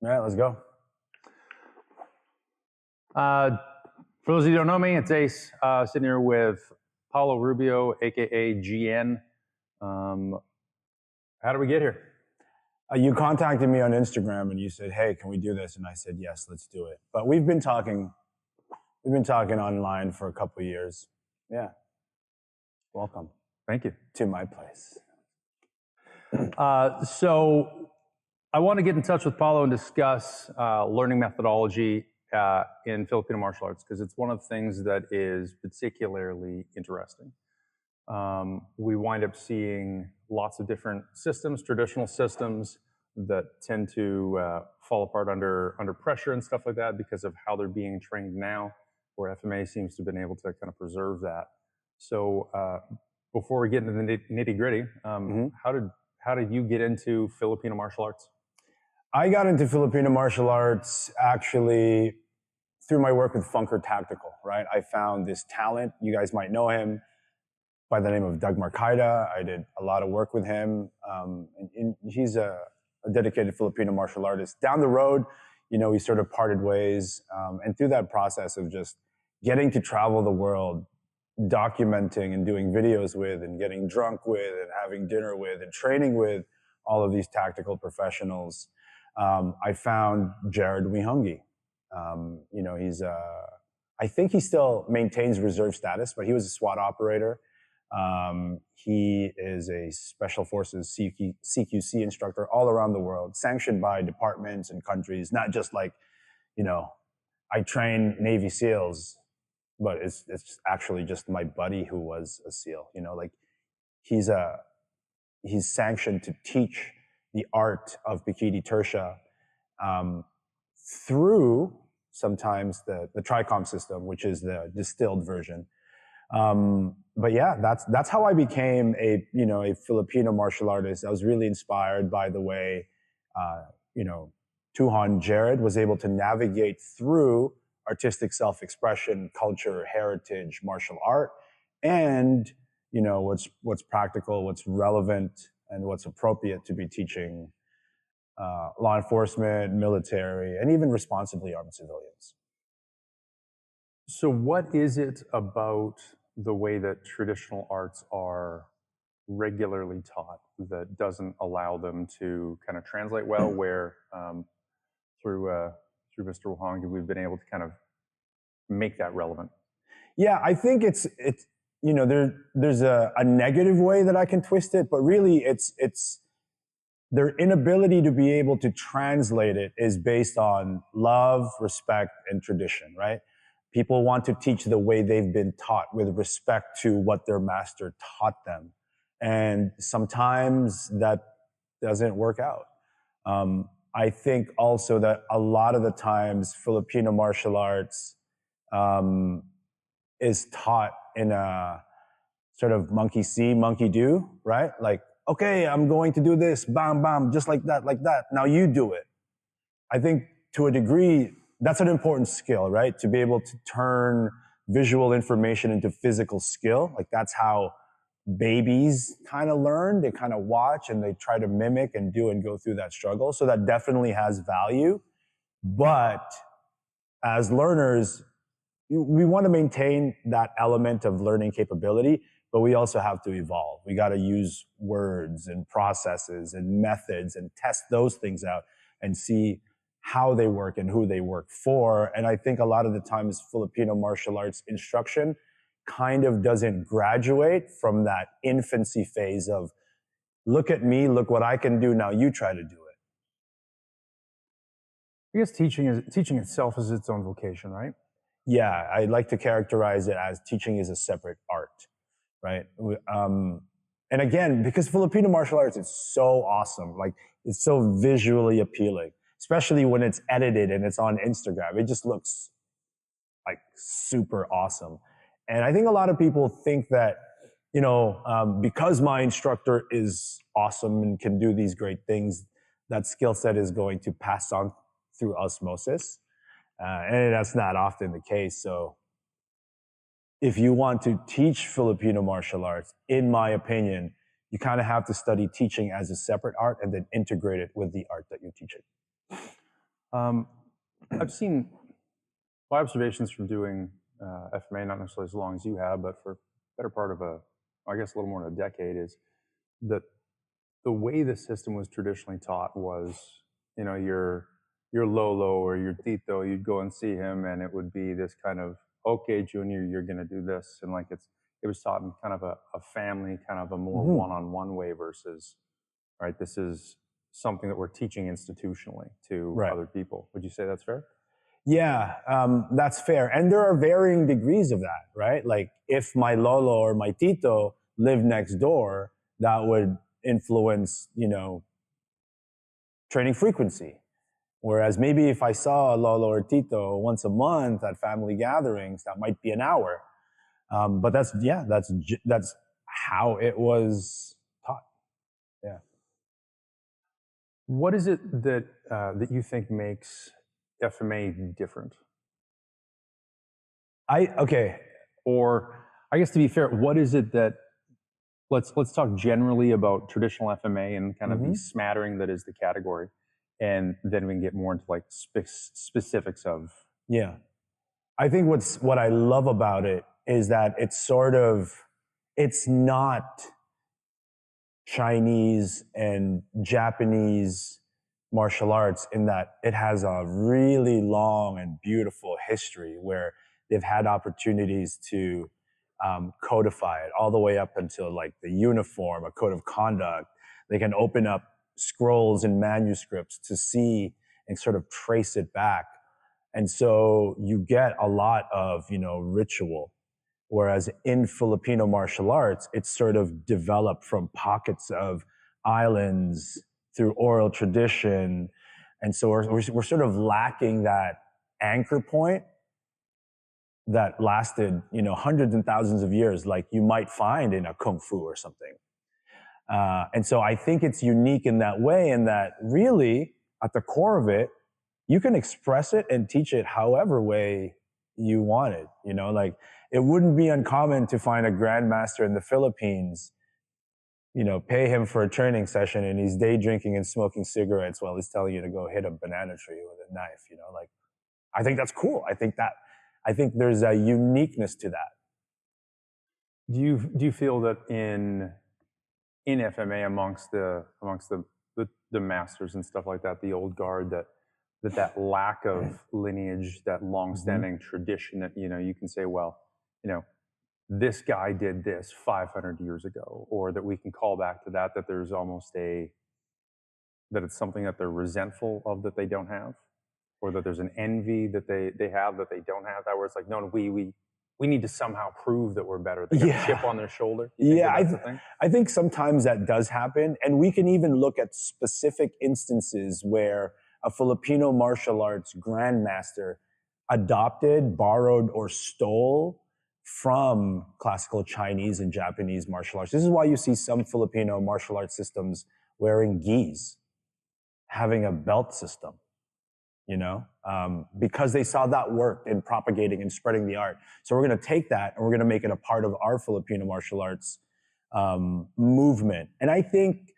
All right, let's go. For those of you who don't know me, it's Ace, sitting here with Paulo Rubio, aka GN. How did we get here? You contacted me on Instagram and you said, "Hey, can we do this?" And I said, "Yes, let's do it." But we've been talking online for a couple of years. Yeah. Welcome. Thank you. To my place. So I want to get in touch with Paulo and discuss learning methodology in Filipino martial arts, because it's one of the things that is particularly interesting. We wind up seeing lots of different systems, traditional systems that tend to fall apart under pressure and stuff like that because of how they're being trained now, where FMA seems to have been able to kind of preserve that. So before we get into the nitty gritty, how did you get into Filipino martial arts? I got into Filipino martial arts actually through my work with Funker Tactical, right? I found this talent. You guys might know him by the name of Doug Marcaida. I did a lot of work with him. And he's a dedicated Filipino martial artist. Down the road, you know, we sort of parted ways. And through that process of just getting to travel the world, documenting and doing videos with and getting drunk with and having dinner with and training with all of these tactical professionals, I found Jared Wihungi. You know, I think he still maintains reserve status, but he was a SWAT operator. He is a Special Forces CQC instructor all around the world, sanctioned by departments and countries, not just like, you know, I train Navy SEALs, but it's actually just my buddy who was a SEAL, you know, like he's sanctioned to teach the art of Pekiti Tirsia through sometimes the TRICOM system, which is the distilled version. But yeah, that's how I became a Filipino martial artist. I was really inspired by the way, Tuhan Jared was able to navigate through artistic self-expression, culture, heritage, martial art, and, you know, what's practical, what's relevant, and what's appropriate to be teaching law enforcement, military, and even responsibly armed civilians. So what is it about the way that traditional arts are regularly taught that doesn't allow them to kind of translate well, where through Mr. Wihungi, we've been able to kind of make that relevant? Yeah, I think it's you know, there's a negative way that I can twist it, but really it's their inability to be able to translate it is based on love, respect, and tradition, right? People want to teach the way they've been taught with respect to what their master taught them. And sometimes that doesn't work out. I think also that a lot of the times Filipino martial arts is taught in a sort of monkey see, monkey do, right? Like, okay, I'm going to do this, bam, bam, just like that, now you do it. I think to a degree, that's an important skill, right? To be able to turn visual information into physical skill. Like that's how babies kind of learn. They kind of watch and they try to mimic and do and go through that struggle. So that definitely has value. But as learners, we want to maintain that element of learning capability, but we also have to evolve. We got to use words and processes and methods and test those things out and see how they work and who they work for. And I think a lot of the times Filipino martial arts instruction kind of doesn't graduate from that infancy phase of, look at me, look what I can do, now you try to do it. I guess teaching itself is its own vocation, right? Yeah, I like to characterize it as teaching is a separate art, right? And again, because Filipino martial arts is so awesome, like it's so visually appealing, especially when it's edited and it's on Instagram. It just looks like super awesome. And I think a lot of people think that, you know, because my instructor is awesome and can do these great things, that skill set is going to pass on through osmosis. And that's not often the case. So if you want to teach Filipino martial arts, in my opinion, you kind of have to study teaching as a separate art and then integrate it with the art that you're teaching. I've seen my observations from doing FMA, not necessarily as long as you have, but for better part of I guess a little more than a decade, is that the way the system was traditionally taught was, your Lolo or your Tito, you'd go and see him, and it would be this kind of, okay, Junior, you're going to do this, and like it was taught in kind of a family, kind of a more one-on-one way versus, right, this is something that we're teaching institutionally to other people. Would you say that's fair? Yeah, that's fair. And there are varying degrees of that, right? Like if my Lolo or my Tito lived next door, that would influence, training frequency. Whereas maybe if I saw a Lolo or Tito once a month at family gatherings, that might be an hour. But that's how it was taught. Yeah. What is it that that you think makes FMA different? Or I guess to be fair, what is it that let's talk generally about traditional FMA and kind of the smattering that is the category, and then we can get more into like specifics of. Yeah, I think what I love about it is that it's not Chinese and Japanese martial arts in that it has a really long and beautiful history where they've had opportunities to codify it all the way up until like the uniform, a code of conduct. They can open up scrolls and manuscripts to see and sort of trace it back. And so you get a lot of, ritual. Whereas in Filipino martial arts, it's sort of developed from pockets of islands through oral tradition. And so we're sort of lacking that anchor point that lasted, hundreds and thousands of years, like you might find in a Kung Fu or something. And so I think it's unique in that way, in that really at the core of it, you can express it and teach it however way you want it. Like it wouldn't be uncommon to find a grandmaster in the Philippines, pay him for a training session and he's day drinking and smoking cigarettes while he's telling you to go hit a banana tree with a knife, like I think that's cool. I think there's a uniqueness to that. Do you feel that in FMA amongst the masters and stuff like that, the old guard, that lack of lineage, that long-standing tradition that, you can say, well, this guy did this 500 years ago, or that we can call back to that there's almost that it's something that they're resentful of that they don't have, or that there's an envy that they have that they don't have, that where it's like, no, we need to somehow prove that we're better. They got a chip on their shoulder. I think sometimes that does happen. And we can even look at specific instances where a Filipino martial arts grandmaster adopted, borrowed, or stole from classical Chinese and Japanese martial arts. This is why you see some Filipino martial arts systems wearing gis, having a belt system, because they saw that worked in propagating and spreading the art. So we're going to take that and we're going to make it a part of our Filipino martial arts movement. And I think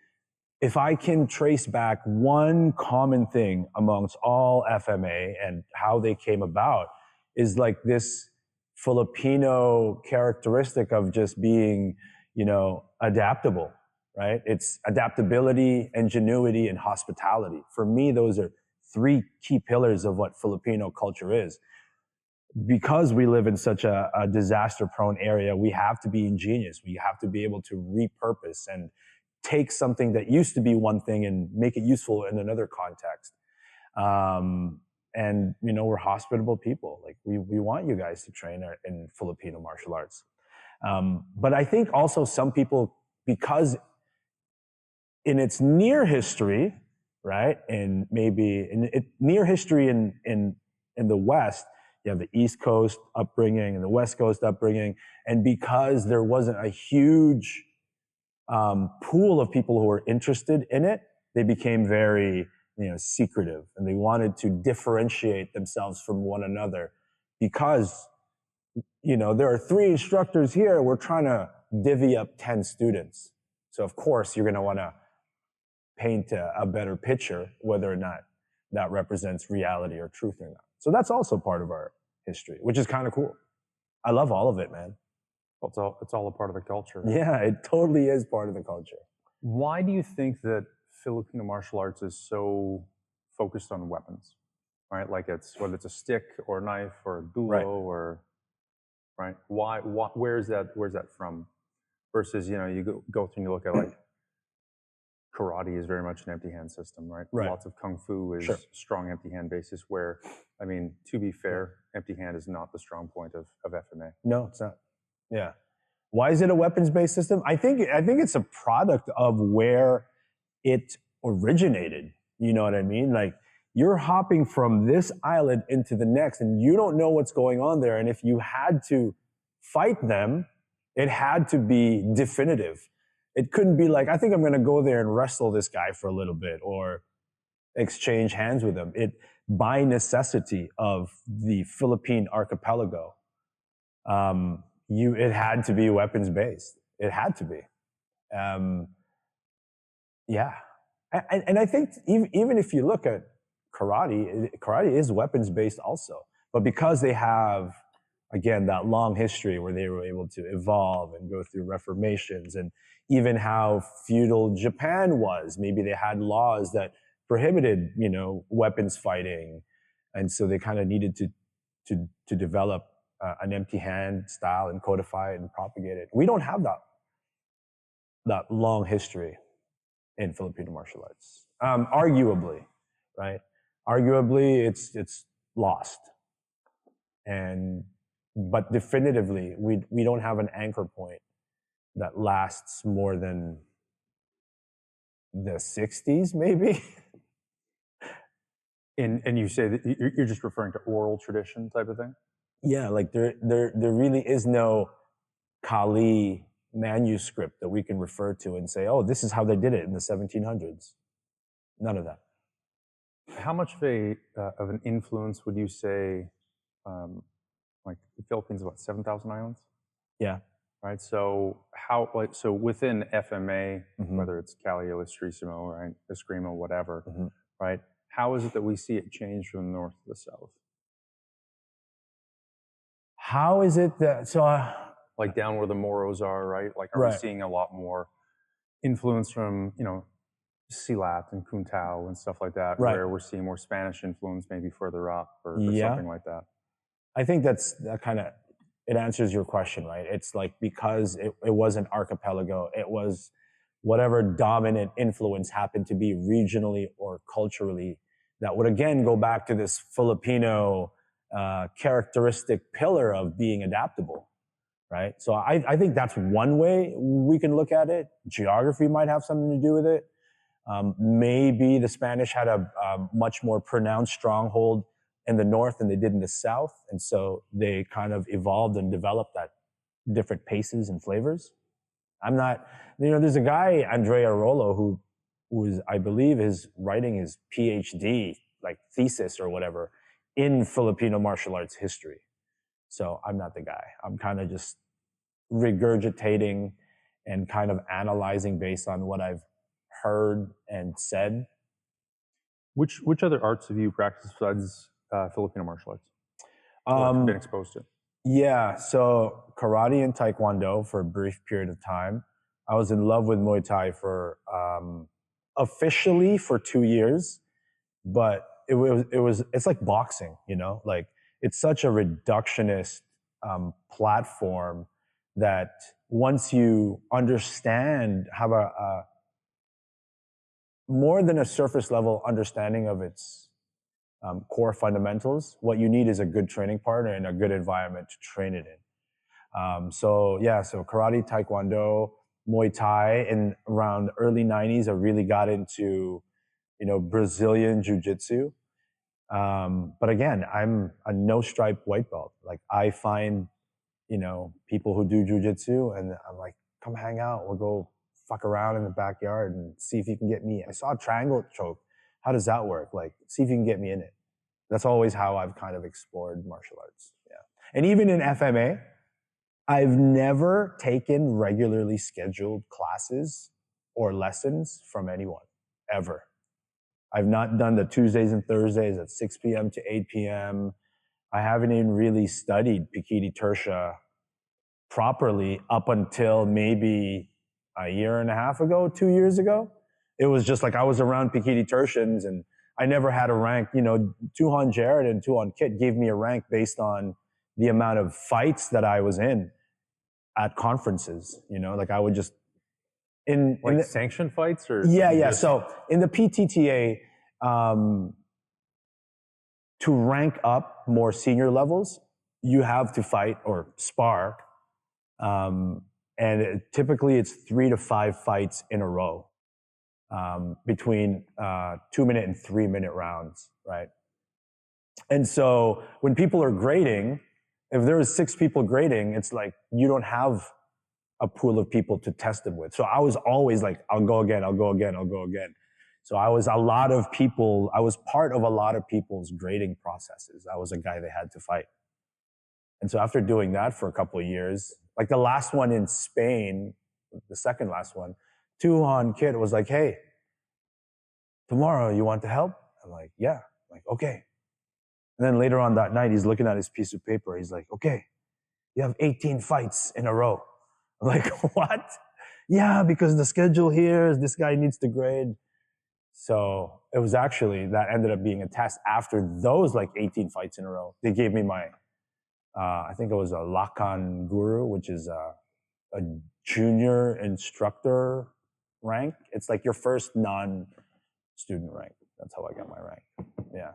if I can trace back one common thing amongst all FMA and how they came about, is like this Filipino characteristic of just being, adaptable, right? It's adaptability, ingenuity, and hospitality. For me, those are three key pillars of what Filipino culture is. Because we live in such a disaster-prone area, we have to be ingenious. We have to be able to repurpose and take something that used to be one thing and make it useful in another context. And, we're hospitable people. Like we want you guys to train in Filipino martial arts. But I think also some people, because in its near history, right, and maybe near history in the West, you have the East Coast upbringing and the West Coast upbringing, and because there wasn't a huge pool of people who were interested in it, they became very, secretive, and they wanted to differentiate themselves from one another because, there are 3 instructors here. We're trying to divvy up 10 students. So of course you're going to want to paint a better picture, whether or not that represents reality or truth or not. So that's also part of our history, which is kind of cool. I love all of it, man. Well, it's all a part of the culture. Yeah, it totally is part of the culture. Why do you think that Filipino martial arts is so focused on weapons, right? Like whether it's a stick or a knife or a duo Right. or, right? Why, where's that from? Versus, you go through and you look at like karate is very much an empty hand system, right? Right. Lots of kung fu is Sure. strong empty hand basis where, I mean, to be fair, empty hand is not the strong point of FMA. No, it's not. Yeah. Why is it a weapons-based system? I think it's a product of where it originated. You know what I mean? Like, you're hopping from this island into the next, and you don't know what's going on there. And if you had to fight them, it had to be definitive. It couldn't be like, I think I'm going to go there and wrestle this guy for a little bit or exchange hands with him. It, by necessity of the Philippine archipelago, it had to be weapons based. It had to be. Yeah. And I think even if you look at karate is weapons based also. But because they have, again, that long history where they were able to evolve and go through reformations, and even how feudal Japan was, maybe they had laws that prohibited, weapons fighting. And so they kind of needed to develop an empty hand style and codify it and propagate it. We don't have that long history in Filipino martial arts. Arguably, right? Arguably, it's lost. But definitively, we don't have an anchor point that lasts more than the 60s, maybe. And you say that you're just referring to oral tradition type of thing? Yeah, like there really is no Kali manuscript that we can refer to and say, oh, this is how they did it in the 1700s. None of that. How much of an influence would you say, like the Philippines, about 7,000 islands? Yeah. Right. So so within FMA, whether it's Cali, Ilustrísimo, right, Eskrima, whatever, right? How is it that we see it change from the north to the south? How is it that like down where the Moros are, right? Like, are we seeing a lot more influence from Silat and Kuntao and stuff like that, where we're seeing more Spanish influence maybe further up or something like that? I think that kind of, it answers your question, right? It's like, because it was an archipelago, it was whatever dominant influence happened to be regionally or culturally that would again go back to this Filipino characteristic pillar of being adaptable, right? So I think that's one way we can look at it. Geography might have something to do with it. Maybe the Spanish had a much more pronounced stronghold in the north than they did in the south, and so they kind of evolved and developed that different paces and flavors. I'm not, there's a guy, Andrea Rollo, who was, I believe, is writing his PhD, like thesis or whatever, in Filipino martial arts history. So I'm not the guy. I'm kind of just regurgitating and kind of analyzing based on what I've heard and said. Which other arts have you practiced besides Filipino martial arts? Or been exposed to? Yeah, so karate and taekwondo for a brief period of time. I was in love with Muay Thai for officially for 2 years, but it's like boxing, like it's such a reductionist platform that once you understand, have a more than a surface level understanding of its core fundamentals, what you need is a good training partner and a good environment to train it in. So karate, taekwondo, Muay Thai. In around the early 90s, I really got into, Brazilian jiu-jitsu. But again, I'm a no-stripe white belt. Like, I find, people who do jiu-jitsu, and I'm like, come hang out. We'll go fuck around in the backyard and see if you can get me. I saw a triangle choke. How does that work? Like, see if you can get me in it. That's always how I've kind of explored martial arts. Yeah. And even in FMA, I've never taken regularly scheduled classes or lessons from anyone, ever. I've not done the Tuesdays and Thursdays at 6 p.m. to 8 p.m. I haven't even really studied Pekiti Tirsia properly up until maybe a year and a half ago, 2 years ago. It was just like I was around Pekiti Tirsians and I never had a rank. You know, Tuhon Jared and Tuhon Kit gave me a rank based on the amount of fights that I was in at conferences. You know, like I would just in the sanctioned fights or yeah. So in the PTTA, to rank up more senior levels, you have to fight or spar, and typically it's 3 to 5 fights in a row. Between 2-minute and 3-minute rounds, right? And so when people are grading, if there is 6 people grading, it's like you don't have a pool of people to test it with. So I was always like, I'll go again, I'll go again, I'll go again. So I was part of a lot of people's grading processes. I was a guy they had to fight. And so after doing that for a couple of years, like the last one in Spain, the second last one, Tuhon Kit was like, hey, tomorrow you want to help? I'm like, yeah. I'm like, okay. And then later on that night, he's looking at his piece of paper. He's like, okay, you have 18 fights in a row. I'm like, what? Yeah, because the schedule here is this guy needs to grade. So it was actually, that ended up being a test after those like 18 fights in a row. They gave me my, I think it was a Lakan Guru, which is a junior instructor rank. It's like your first non-student rank. That's how I got my rank. Yeah.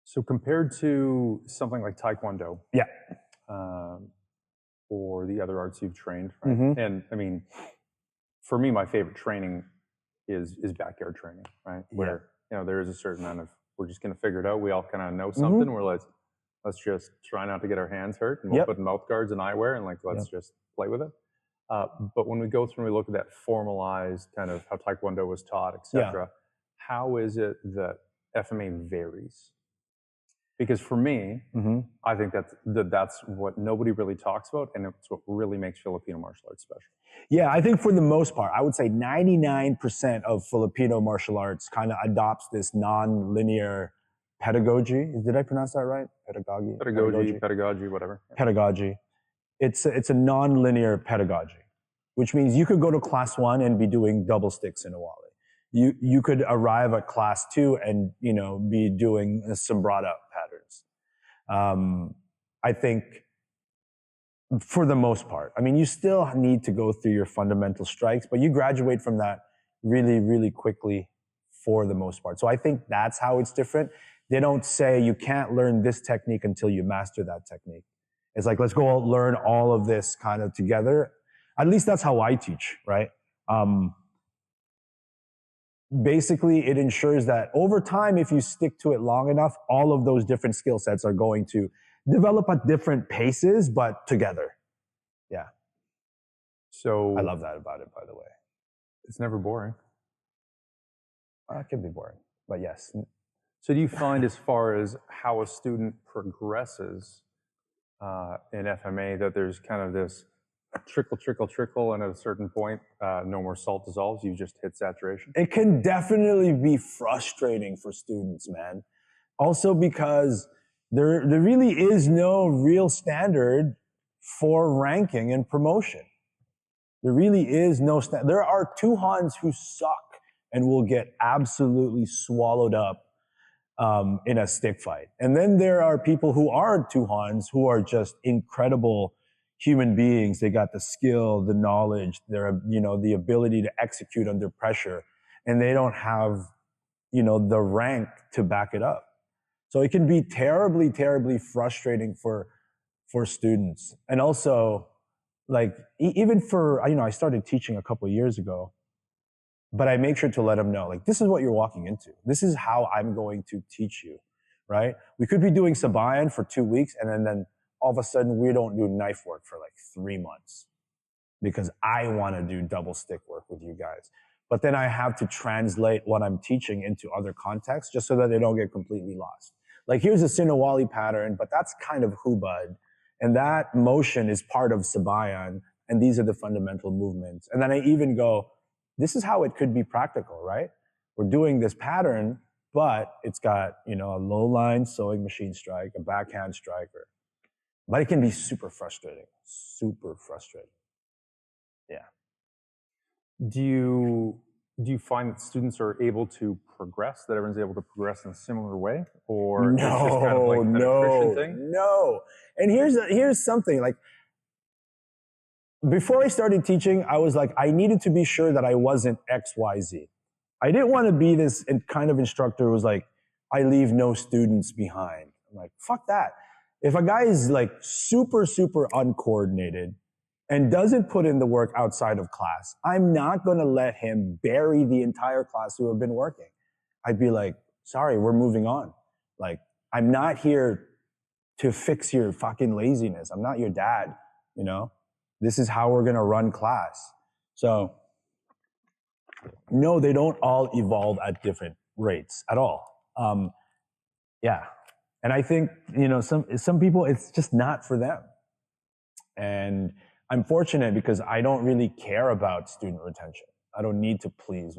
So compared to something like Taekwondo, yeah, or the other arts you've trained, right? Mm-hmm. And I mean, for me, my favorite training is backyard training, right? Where you know there is a certain amount of we're just going to figure it out. We all kind of know something. Mm-hmm. We're let's just try not to get our hands hurt, and we'll put mouth guards and eyewear, and like let's just play with it. But when we go through and we look at that formalized kind of how Taekwondo was taught, etc., how is it that FMA varies? Because for me, I think that's what nobody really talks about, and it's what really makes Filipino martial arts special. Yeah, I think for the most part, I would say 99% of Filipino martial arts kind of adopts this non-linear pedagogy. Did I pronounce that right? Pedagogy, whatever. Pedagogy. It's a non-linear pedagogy, which means you could go to class 1 and be doing double sticks in a wally. You could arrive at class 2 and, you know, be doing sombrada patterns. I think for the most part, I mean, you still need to go through your fundamental strikes, but you graduate from that really, really quickly for the most part. So I think that's how it's different. They don't say you can't learn this technique until you master that technique. It's like, let's go learn all of this kind of together. At least that's how I teach, right? Basically, it ensures that over time, if you stick to it long enough, all of those different skill sets are going to develop at different paces, but together. Yeah. So I love that about it, by the way. It's never boring. It can be boring, but yes. So do you find as far as how a student progresses in FMA that there's kind of this trickle, and at a certain point, no more salt dissolves, you just hit saturation? It can definitely be frustrating for students, man. Also because there really is no real standard for ranking and promotion. There really is no standard. There are Tuhans who suck and will get absolutely swallowed up in a stick fight. And then there are people who aren't Tuhans who are just incredible human beings. They got the skill, the knowledge, the ability to execute under pressure, and they don't have, the rank to back it up. So it can be terribly, terribly frustrating for students. And also, like, even for, I started teaching a couple of years ago, but I make sure to let them know, like, this is what you're walking into. This is how I'm going to teach you, right? We could be doing Sabayan for 2 weeks, and then all of a sudden we don't do knife work for like 3 months because I want to do double stick work with you guys. But then I have to translate what I'm teaching into other contexts just so that they don't get completely lost. Like, here's a Sinawali pattern, but that's kind of hubad. And that motion is part of Sabayan, and these are the fundamental movements. And then I even go, this is how it could be practical, right? we're doing this pattern, but it's got, a low line sewing machine strike, a backhand striker. But it can be super frustrating. Super frustrating. Yeah. Do you find that students are able to progress, that everyone's able to progress in a similar way? Or it's just kind of like an attrition thing? No. And here's something, like, before I started teaching, I was like, I needed to be sure that I wasn't XYZ. I didn't want to be this kind of instructor who was like, I leave no students behind. I'm like, fuck that. If a guy is like super, super uncoordinated and doesn't put in the work outside of class, I'm not going to let him bury the entire class who have been working. I'd be like, sorry, we're moving on. Like, I'm not here to fix your fucking laziness. I'm not your dad, This is how we're going to run class. So, no, they don't all evolve at different rates at all. Yeah. And I think, some people, it's just not for them. And I'm fortunate because I don't really care about student retention. I don't need to please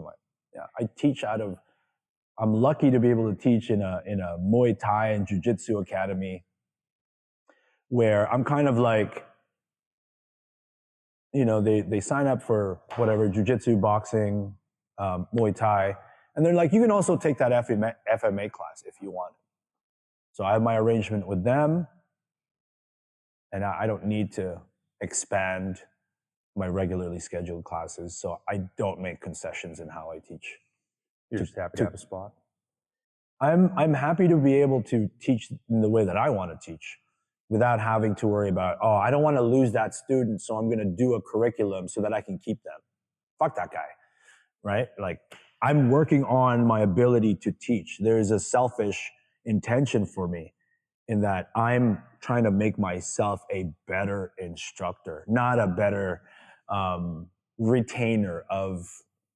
I teach I'm lucky to be able to teach in a Muay Thai and Jiu-Jitsu academy where I'm kind of like, they sign up for whatever, Jiu-Jitsu, boxing, Muay Thai, and they're like, you can also take that FMA class if you want. So I have my arrangement with them, and I don't need to expand my regularly scheduled classes, so I don't make concessions in how I teach. You're just happy to have a spot? I'm happy to be able to teach in the way that I want to teach without having to worry about, I don't want to lose that student, so I'm going to do a curriculum so that I can keep them. Fuck that guy, right? Like, I'm working on my ability to teach. There's a selfish intention for me in that I'm trying to make myself a better instructor, not a better retainer of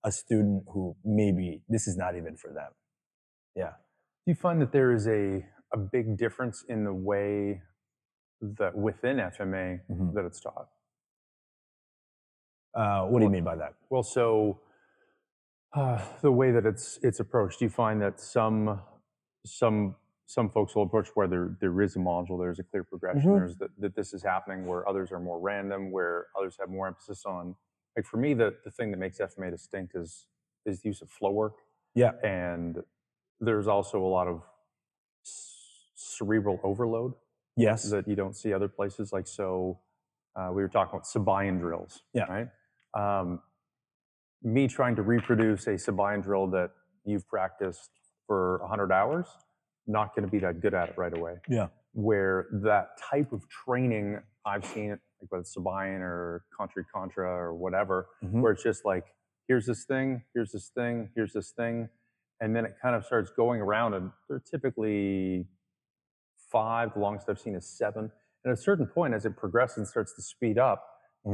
a student who maybe this is not even for them. Yeah. Do you find that there is a big difference in the way that within FMA that it's taught? What do you mean by that? Well, so the way that it's approached, do you find that some folks will approach where there is a module, there's a clear progression, there's that this is happening, where others are more random, where others have more emphasis on, like for me, the thing that makes FMA distinct is the use of flow work. Yeah. And there's also a lot of cerebral overload. Yes. That you don't see other places. Like, so we were talking about Sabayan drills. Yeah. Right. Me trying to reproduce a Sabayan drill that you've practiced for 100 hours, not going to be that good at it right away. Yeah. Where that type of training, I've seen it, like whether it's Sabayan or Contra or whatever, where it's just like, here's this thing, here's this thing, here's this thing. And then it kind of starts going around, and they're typically 5, the longest I've seen is 7. And at a certain point, as it progresses and starts to speed up,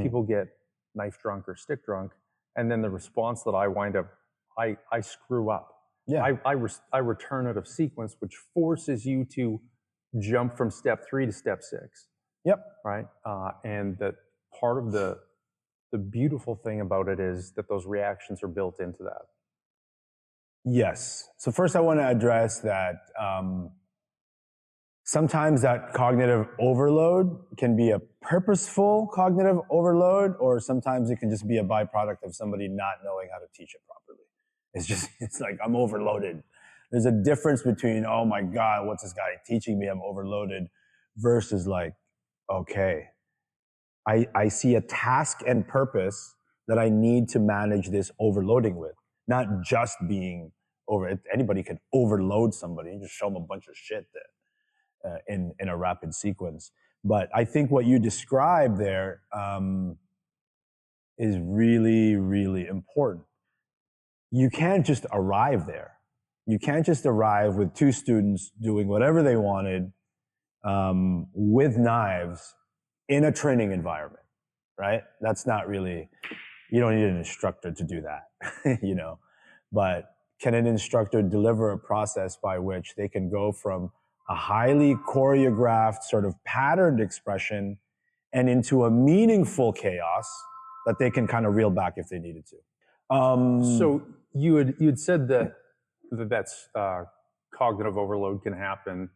people get knife drunk or stick drunk. And then the response that I wind up, I screw up. Yeah. I return out of sequence, which forces you to jump from step 3 to step 6. Yep. Right. And that part of the beautiful thing about it is that those reactions are built into that. Yes. So first I want to address that sometimes that cognitive overload can be a purposeful cognitive overload, or sometimes it can just be a byproduct of somebody not knowing how to teach it properly. It's like, I'm overloaded. There's a difference between, oh my God, what's this guy teaching me? I'm overloaded, versus like, okay, I see a task and purpose that I need to manage this overloading with. Not just being over. Anybody can overload somebody and just show them a bunch of shit in a rapid sequence. But I think what you described there is really, really important. You can't just arrive there. You can't just arrive with 2 students doing whatever they wanted with knives in a training environment, right? That's not really, you don't need an instructor to do that, But can an instructor deliver a process by which they can go from a highly choreographed sort of patterned expression and into a meaningful chaos that they can kind of reel back if they needed to? you had said that's cognitive overload can happen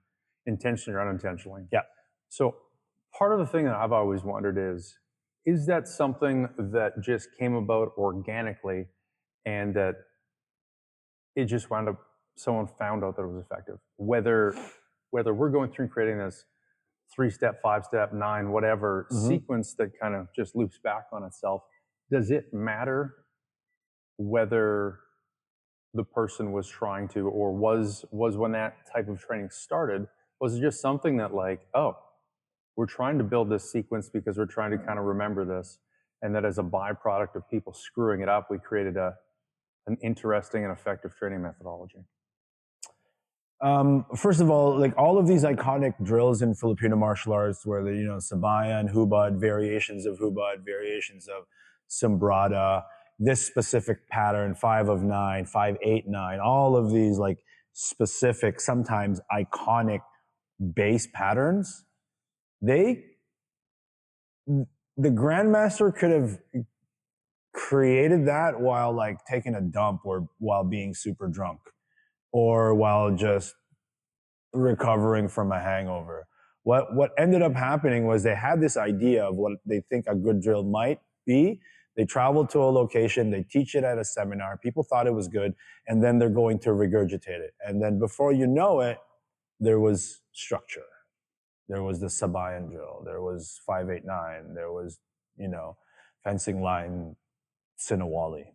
intentionally or unintentionally. Yeah. So part of the thing that I've always wondered is that something that just came about organically, and that it just wound up, someone found out that it was effective? Whether we're going through creating this 3-step, 5-step, 9, whatever sequence that kind of just loops back on itself, does it matter whether the person was trying to, or was when that type of training started, was it just something that like, oh, we're trying to build this sequence because we're trying to kind of remember this, and that as a byproduct of people screwing it up, we created an interesting and effective training methodology? First of all, like all of these iconic drills in Filipino martial arts, where the sabayan, hubad, variations of hubad, variations of sombrada, this specific pattern, 5 of 9, 5, 8, 9, all of these like specific, sometimes iconic base patterns, the grandmaster could have created that while like taking a dump, or while being super drunk, or while just recovering from a hangover. What ended up happening was they had this idea of what they think a good drill might be. They traveled to a location, they teach it at a seminar, people thought it was good, and then they're going to regurgitate it. And then before you know it, there was structure. There was the Sabayan drill, there was 5-8-9, there was, fencing line, Sinawali.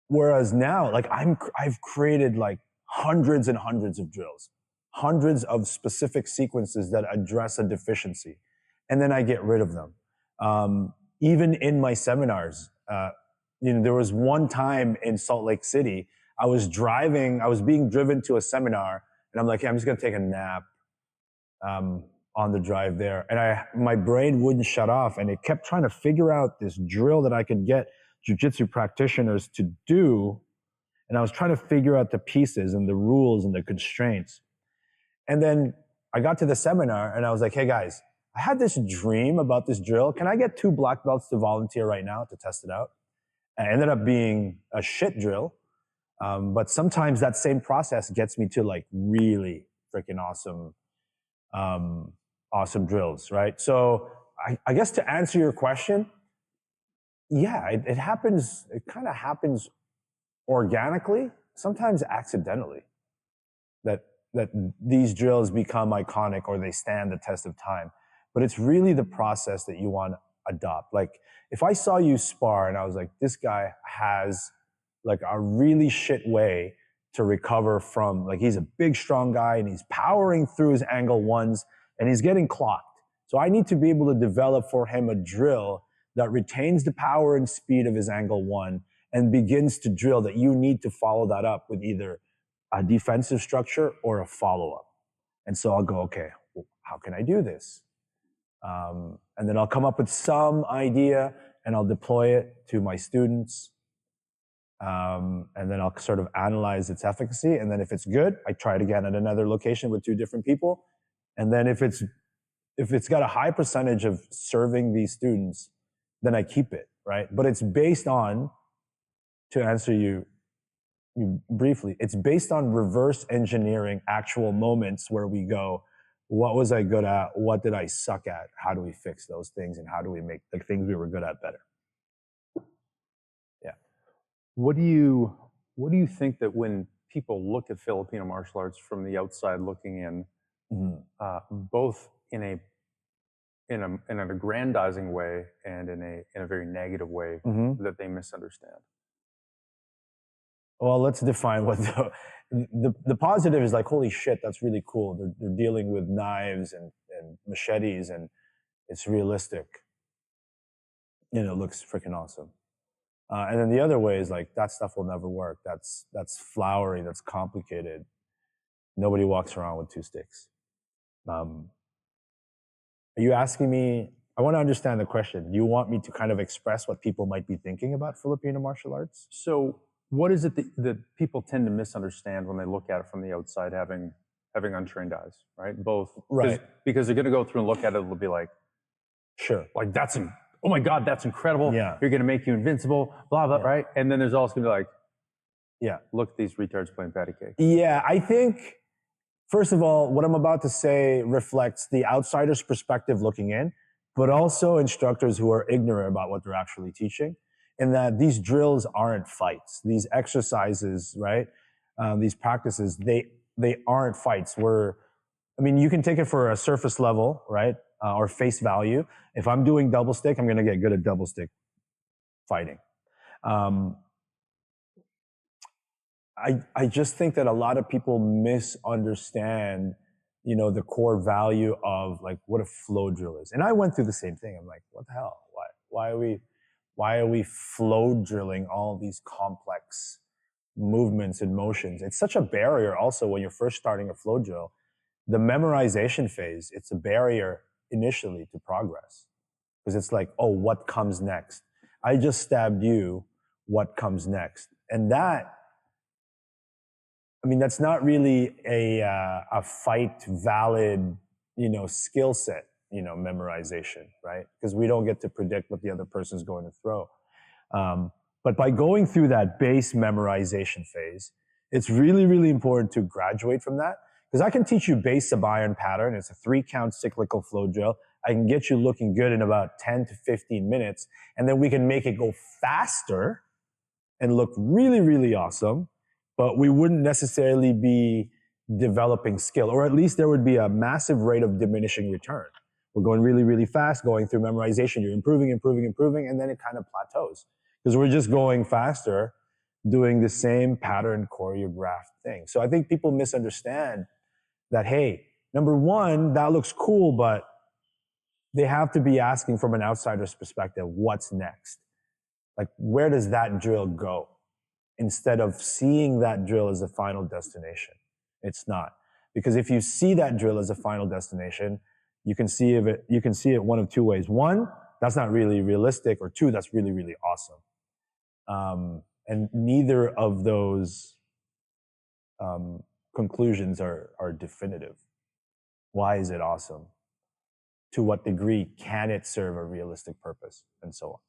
Whereas now, like I've created like hundreds and hundreds of drills, hundreds of specific sequences that address a deficiency, and then I get rid of them. Even in my seminars, there was one time in Salt Lake City, I was being driven to a seminar, and I'm like, hey, I'm just gonna take a nap on the drive there, and my brain wouldn't shut off, and it kept trying to figure out this drill that I could get jiu-jitsu practitioners to do, and I was trying to figure out the pieces and the rules and the constraints. And then I got to the seminar and I was like, hey guys, I had this dream about this drill. Can I get 2 black belts to volunteer right now to test it out? And it ended up being a shit drill. But sometimes that same process gets me to like really freaking awesome drills, right? So I guess to answer your question, yeah, it happens. It kind of happens organically, sometimes accidentally, that these drills become iconic or they stand the test of time. But it's really the process that you want to adopt. Like if I saw you spar and I was like, this guy has like a really shit way to recover from, like he's a big, strong guy and he's powering through his angle ones and he's getting clocked. So I need to be able to develop for him a drill that retains the power and speed of his angle 1 and begins to drill that you need to follow that up with either a defensive structure or a follow-up. And so I'll go, okay, well, how can I do this? And then I'll come up with some idea and I'll deploy it to my students. And then I'll sort of analyze its efficacy. And then if it's good, I try it again at another location with 2 different people. And then if it's got a high percentage of serving these students, then I keep it, right? But it's based on, to answer you briefly, it's based on reverse engineering actual moments where we go, what was I good at? What did I suck at? How do we fix those things? And how do we make the things we were good at better? Yeah. What do you think that when people look at Filipino martial arts from the outside looking in, both in an aggrandizing way and in a very negative way, that they misunderstand? Well, let's define what the positive is. Like, holy shit, that's really cool. They're dealing with knives and machetes, and it's realistic. It looks freaking awesome. And then the other way is like, that stuff will never work. That's flowery. That's complicated. Nobody walks around with 2 sticks. Are you asking me? I want to understand the question. Do you want me to kind of express what people might be thinking about Filipino martial arts? So what is it that people tend to misunderstand when they look at it from the outside, having untrained eyes, right? Both, right? Because they're going to go through and look at it, they'll be like, sure, like that's oh my God, that's incredible. Yeah. You're going to make you invincible, blah, blah, right? And then there's also going to be like, Yeah. look at these retards playing patty cake. Yeah, I think, first of all, what I'm about to say reflects the outsider's perspective looking in, but also instructors who are ignorant about what they're actually teaching, and that these drills aren't fights. These exercises, right? These practices, they aren't fights. You can take it for a surface level, right? Or face value. If I'm doing double stick, I'm going to get good at double stick fighting. I just think that a lot of people misunderstand, the core value of like what a flow drill is. And I went through the same thing. I'm like, what the hell? Why are we flow drilling all these complex movements and motions? It's such a barrier also when you're first starting a flow drill. The memorization phase, it's a barrier initially to progress. Because it's like, oh, what comes next? I just stabbed you, what comes next? And that's not really a fight valid, skill set, memorization, right? Because we don't get to predict what the other person's going to throw. But by going through that base memorization phase, it's really, really important to graduate from that. Because I can teach you base sub-iron pattern. It's a 3-count cyclical flow drill. I can get you looking good in about 10 to 15 minutes. And then we can make it go faster and look really, really awesome. But we wouldn't necessarily be developing skill, or at least there would be a massive rate of diminishing return. We're going really, really fast, going through memorization. You're improving, and then it kind of plateaus. Because we're just going faster, doing the same pattern choreographed thing. So I think people misunderstand that, hey, number one, that looks cool, but they have to be asking from an outsider's perspective, what's next? Like, where does that drill go? Instead of seeing that drill as a final destination. It's not. Because if you see that drill as a final destination, you can see it one of two ways. One, that's not really realistic, or two, that's really, really awesome. And neither of those conclusions are definitive. Why is it awesome? To what degree can it serve a realistic purpose? And so on.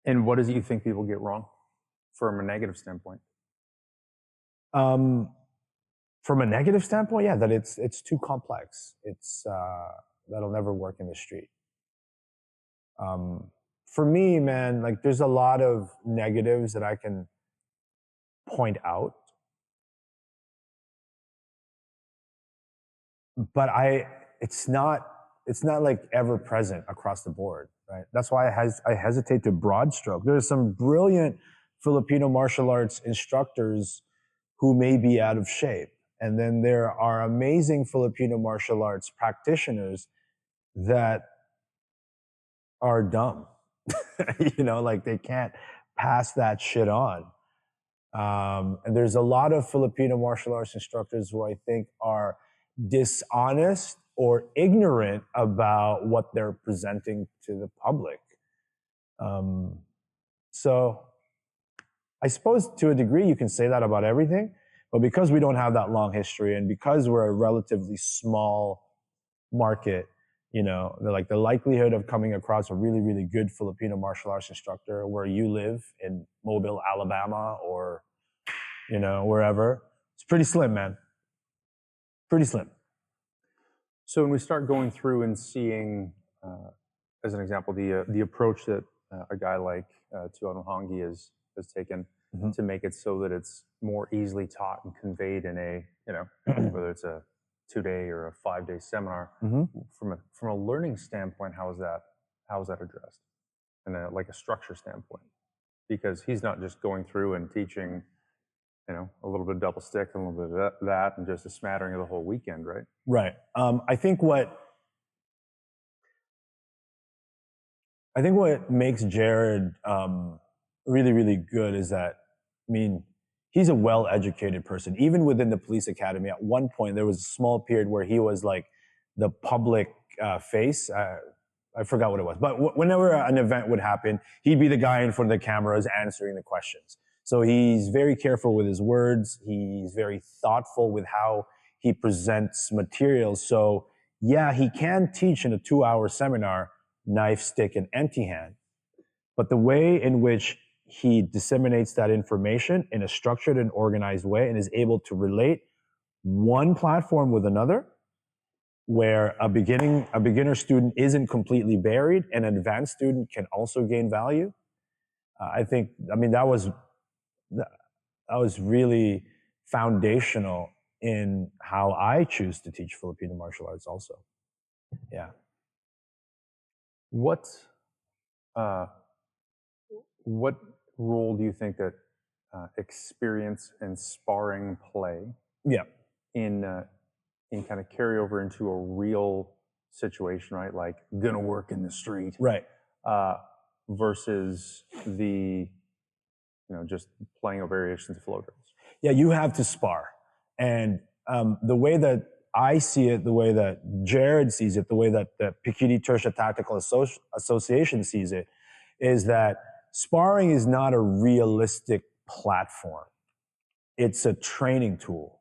And what is it you think people get wrong from a negative standpoint? From a negative standpoint, yeah, that it's too complex. It's that'll never work in the street. For me, man, like there's a lot of negatives that I can point out, but it's not like ever present across the board, right? That's why I hesitate to broad stroke. There's some brilliant Filipino martial arts instructors who may be out of shape. And then there are amazing Filipino martial arts practitioners that are dumb. Like they can't pass that shit on. And there's a lot of Filipino martial arts instructors who I think are dishonest or ignorant about what they're presenting to the public. So I suppose to a degree you can say that about everything, but because we don't have that long history and because we're a relatively small market, the likelihood of coming across a really, really good Filipino martial arts instructor where you live in Mobile, Alabama, or, wherever, it's pretty slim, man. Pretty slim. So when we start going through and seeing, as an example, the approach that a guy like Tuan Hongi has taken to make it so that it's more easily taught and conveyed in a, whether it's a 2-day or a 5-day seminar, from a learning standpoint, how is that addressed? And like a structure standpoint, because he's not just going through and teaching, a little bit of double stick and a little bit of that, and just a smattering of the whole weekend, right? Right. I think what makes Jared really, really good is that, he's a well-educated person. Even within the police academy, at one point, there was a small period where he was like the public face. I forgot what it was. But whenever an event would happen, he'd be the guy in front of the cameras answering the questions. So he's very careful with his words. He's very thoughtful with how he presents materials. So yeah, he can teach in a 2-hour seminar, knife, stick, and empty hand. But the way in which he disseminates that information in a structured and organized way and is able to relate one platform with another, where a beginner student isn't completely buried, an advanced student can also gain value. That was really foundational in how I choose to teach Filipino martial arts also. Yeah. What role do you think that experience and sparring play in kind of carry over into a real situation, right? Like gonna work in the street, right? Versus the, just playing variations of flow drills. Yeah, you have to spar. And the way that I see it, the way that Jared sees it, the way that the Pekiti Tirsia Tactical Association sees it, is that sparring is not a realistic platform. It's a training tool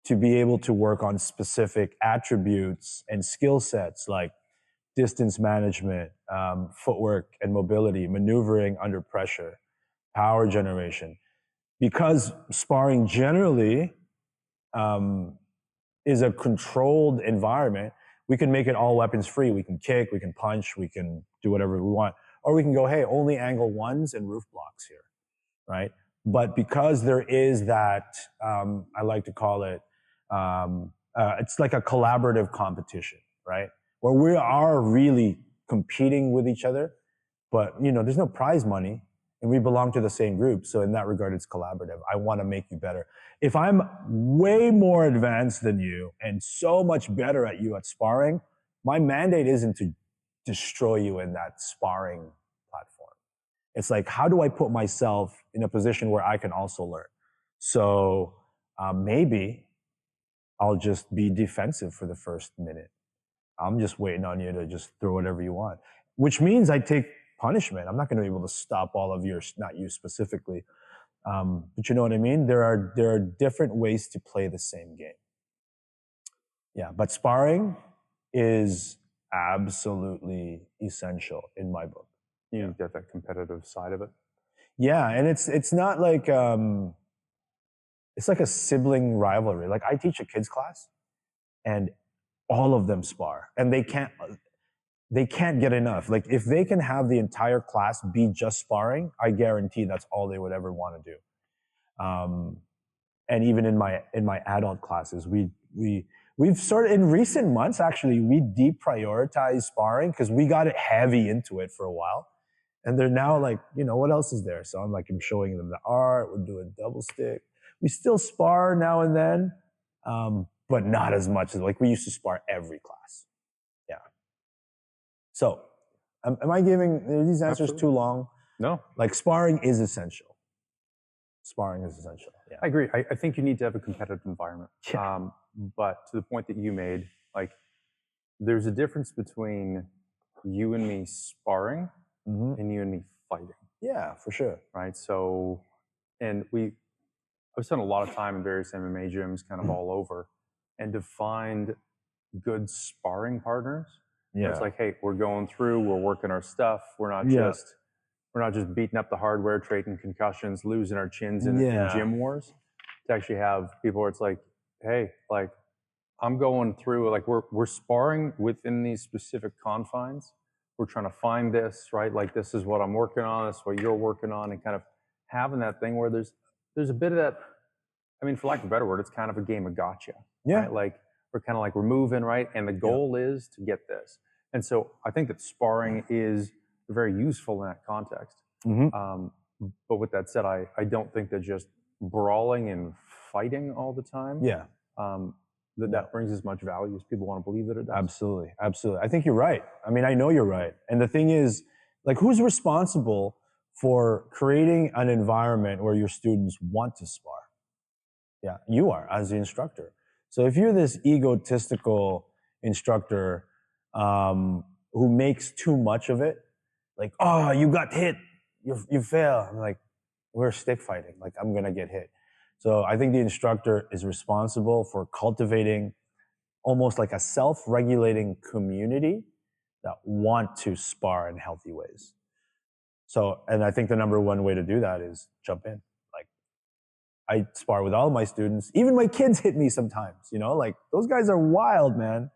to be able to work on specific attributes and skill sets like distance management, footwork and mobility, maneuvering under pressure, power generation. Because sparring generally is a controlled environment, we can make it all weapons free. We can kick, we can punch, we can do whatever we want. Or we can go, hey, only angle ones and roof blocks here, right? But because there is that, I like to call it, it's like a collaborative competition, right? Where we are really competing with each other, but there's no prize money and we belong to the same group. So in that regard, it's collaborative. I want to make you better. If I'm way more advanced than you and so much better at you at sparring, my mandate isn't to destroy you in that sparring platform. It's like, how do I put myself in a position where I can also learn? So maybe I'll just be defensive for the first minute. I'm just waiting on you to just throw whatever you want, which means I take punishment. I'm not going to be able to stop all of yours, not you specifically. But you know what I mean? There are different ways to play the same game. Yeah, but sparring is absolutely essential in my book. You get that competitive side of it. Yeah, and it's not like it's like a sibling rivalry. Like I teach a kids class, and all of them spar, and they can't get enough. Like if they can have the entire class be just sparring, I guarantee that's all they would ever want to do. And even in my adult classes, we've started in recent months, actually, we deprioritized sparring because we got it heavy into it for a while. And they're now like, what else is there? So I'm showing them the art. We're doing double stick. We still spar now and then, but not as much as we used to spar every class. Yeah. So am I giving these answers Absolutely. too long? No. Like sparring is essential. Sparring is essential. Yeah. I agree. I think you need to have a competitive environment. Yeah. But to the point that you made, there's a difference between you and me sparring and you and me fighting. Yeah, for sure. Right. So, and I've spent a lot of time in various MMA gyms kind of all over, and to find good sparring partners. Yeah. It's like, hey, we're going through, we're working our stuff. We're not just beating up the hardware, trading concussions, losing our chins in gym wars. To actually have people where it's like, hey, I'm going through, we're sparring within these specific confines. We're trying to find this, right? This is what I'm working on. This is what you're working on, and kind of having that thing where there's a bit of that. I mean, for lack of a better word, it's kind of a game of gotcha. Yeah. Right? We're moving, right? And the goal is to get this. And so I think that sparring is very useful in that context. But with that said, I don't think that just brawling and fighting all the time, that brings as much value as people want to believe that it does. Absolutely. Absolutely. I think you're right. I mean, I know you're right. And the thing is, who's responsible for creating an environment where your students want to spar? Yeah, you are, as the instructor. So if you're this egotistical instructor who makes too much of it, oh, you got hit, you fail. I'm like, we're stick fighting. I'm going to get hit. So I think the instructor is responsible for cultivating almost like a self-regulating community that want to spar in healthy ways. So, and I think the number one way to do that is jump in. Like, I spar with all of my students. Even my kids hit me sometimes, you know, like those guys are wild, man.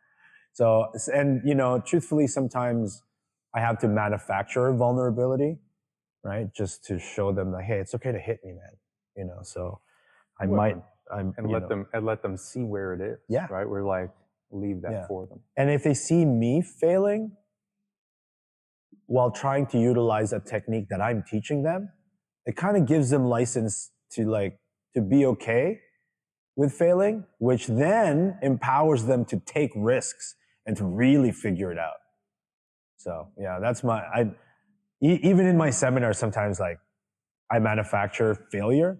So, and you know, truthfully, sometimes I have to manufacture vulnerability, right? Just to show them like, hey, it's okay to hit me, man. You know, so I might, and let them see where it is. Yeah. Right. We're like, leave that for them. And if they see me failing while trying to utilize a technique that I'm teaching them, it kind of gives them license to be okay with failing, which then empowers them to take risks and to really figure it out. So yeah, that's even in my seminars, sometimes like I manufacture failure,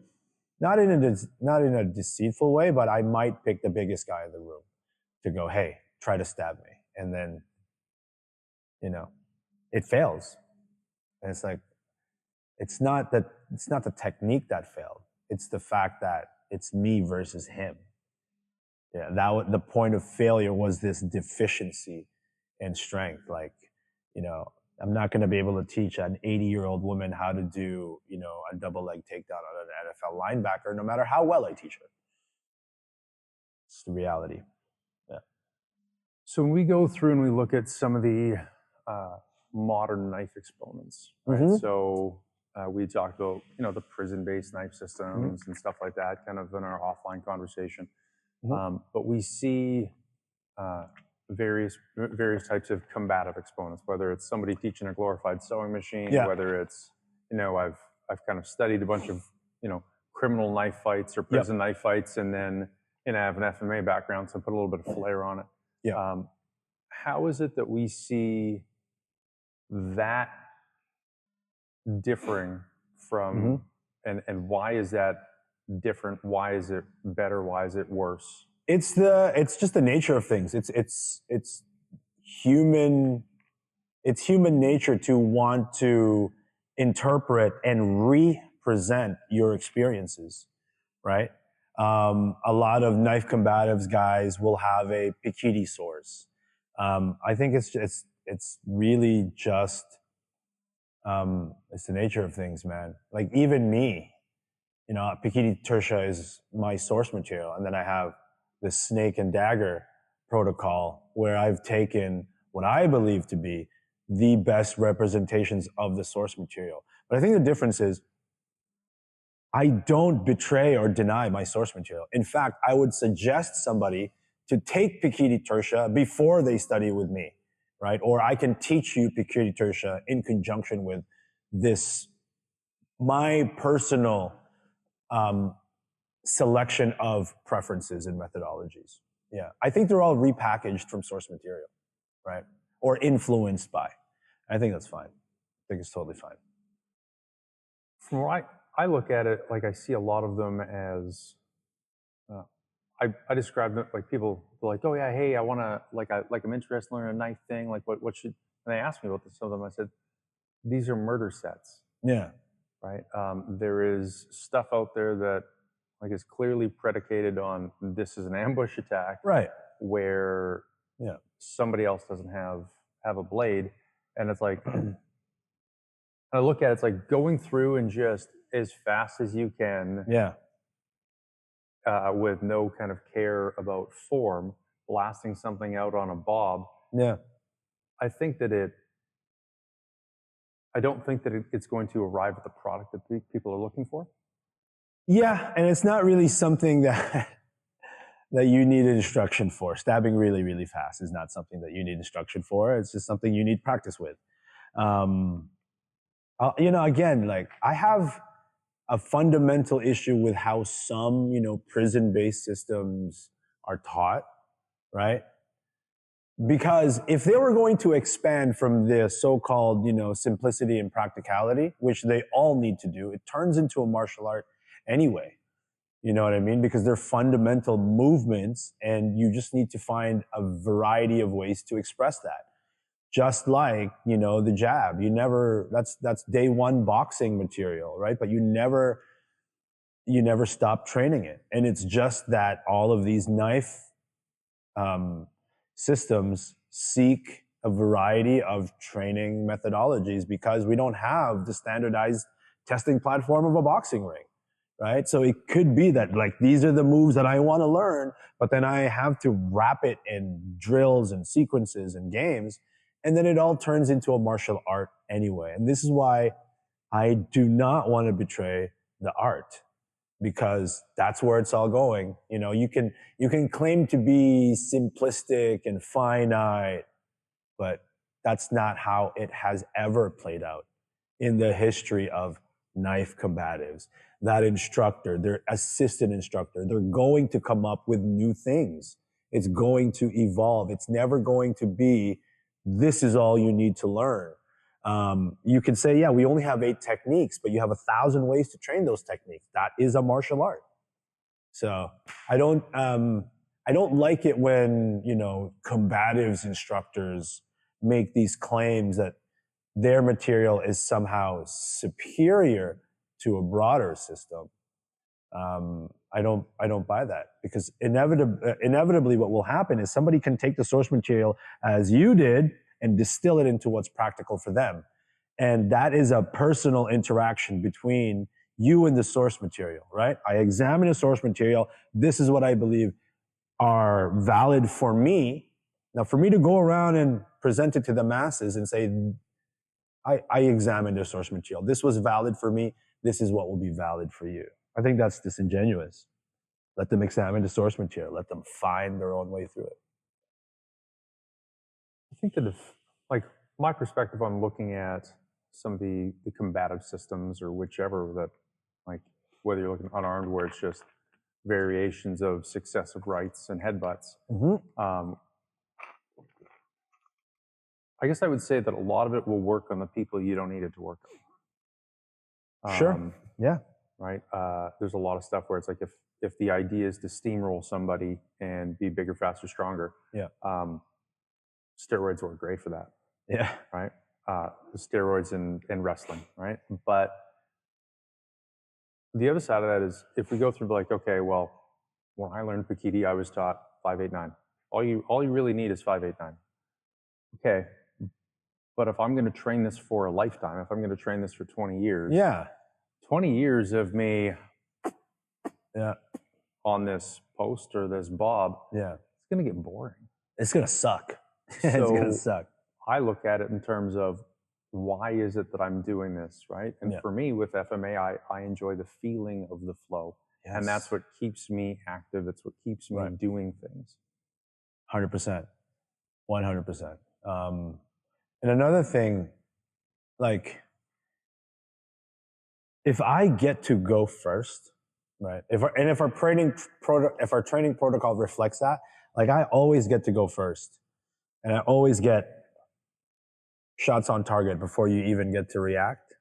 not in a deceitful way, but I might pick the biggest guy in the room to go, hey, try to stab me. And then, you know, it fails. And it's like, it's not the technique that failed. It's the fact that it's me versus him. Yeah, the point of failure was this deficiency in strength. Like, you know, I'm not going to be able to teach an 80-year-old woman how to do, you know, a double leg takedown on an NFL linebacker, no matter how well I teach her. It's the reality. Yeah. So when we go through and we look at some of the modern knife exponents, right? Mm-hmm. So we talked about, you know, the prison-based knife systems and stuff like that, kind of in our offline conversation. But we see various types of combative exponents, whether it's somebody teaching a glorified sewing machine, whether it's, you know, I've kind of studied a bunch of, you know, criminal knife fights or prison knife fights, and then, and I have an FMA background, so I put a little bit of flair on it. Yeah. How is it that we see that differing from, and why is that different? Why is it better? Why is it worse? It's just the nature of things. It's human nature to want to interpret and represent your experiences, right? A lot of knife combatives guys will have a Pekiti source. I think it's really just it's the nature of things, man. Like even me, you know, Pekiti Tirsia is my source material, and then I have the snake and dagger protocol where I've taken what I believe to be the best representations of the source material. But I think the difference is I don't betray or deny my source material. In fact, I would suggest somebody to take Pekiti Tirsia before they study with me, right? Or I can teach you Pekiti Tirsia in conjunction with this, my personal selection of preferences and methodologies. Yeah, I think they're all repackaged from source material, right? Or influenced by. I think that's fine. I think it's totally fine. From where I look at it, like I see a lot of them as, I describe them like people are like, oh yeah, hey, I want to, I'm interested in learning a knife thing. Like what should, and they asked me about this, some of them, I said, these are murder sets. Yeah. Right. There is stuff out there that like is clearly predicated on this is an ambush attack, right? Where somebody else doesn't have a blade, and it's like I look at it, it's like going through and just as fast as you can, with no kind of care about form, blasting something out on a bob. Yeah, I don't think that it's going to arrive at the product that people are looking for. Yeah, and it's not really something that you need instruction for. Stabbing really, really fast is not something that you need instruction for. It's just something you need practice with. You know, again, like I have a fundamental issue with how some, you know, prison-based systems are taught, right? Because if they were going to expand from the so-called, you know, simplicity and practicality, which they all need to do, it turns into a martial art anyway. You know what I mean? Because they're fundamental movements and you just need to find a variety of ways to express that. Just like, you know, the jab, that's day one boxing material, right? But you never stop training it. And it's just that all of these knife systems seek a variety of training methodologies because we don't have the standardized testing platform of a boxing ring, right? So it could be that like these are the moves that I want to learn, but then I have to wrap it in drills and sequences and games, and then it all turns into a martial art anyway. And this is why I do not want to betray the art, because that's where it's all going. You know, you can claim to be simplistic and finite, but that's not how it has ever played out in the history of knife combatives. That instructor, their assistant instructor, they're going to come up with new things. It's going to evolve. It's never going to be, this is all you need to learn. You can say, yeah, we only have 8 techniques, but you have 1,000 ways to train those techniques. That is a martial art. So I don't like it when, you know, combatives instructors make these claims that their material is somehow superior to a broader system. I don't buy that, because inevitably what will happen is somebody can take the source material as you did and distill it into what's practical for them. And that is a personal interaction between you and the source material, right? I examine the source material. This is what I believe are valid for me. Now, for me to go around and present it to the masses and say, I examined the source material. This was valid for me. This is what will be valid for you. I think that's disingenuous. Let them examine the source material. Let them find their own way through it. I think that if, like, my perspective on looking at some of the combative systems or whichever, that, like, whether you're looking unarmed where it's just variations of successive rights and headbutts, I guess I would say that a lot of it will work on the people you don't need it to work on. Sure. Yeah. Right. There's a lot of stuff where it's like if the idea is to steamroll somebody and be bigger, faster, stronger. Yeah. Steroids work great for that. Yeah. Right. The steroids and wrestling. Right. But the other side of that is if we go through like, okay, well, when I learned Pekiti, I was taught 5-8-9. All you really need is 5-8-9. Okay. But if I'm going to train this for a lifetime, if I'm going to train this for 20 years, 20 years of me on this post or this bob, it's going to get boring. It's going to suck. So it's going to suck. I look at it in terms of why is it that I'm doing this, right? And for me, with FMA, I enjoy the feeling of the flow. Yes. And that's what keeps me active. It's what keeps me doing things. 100%. 100%. And another thing, like, if I get to go first, right? If our training protocol reflects that, like, I always get to go first, and I always get shots on target before you even get to react.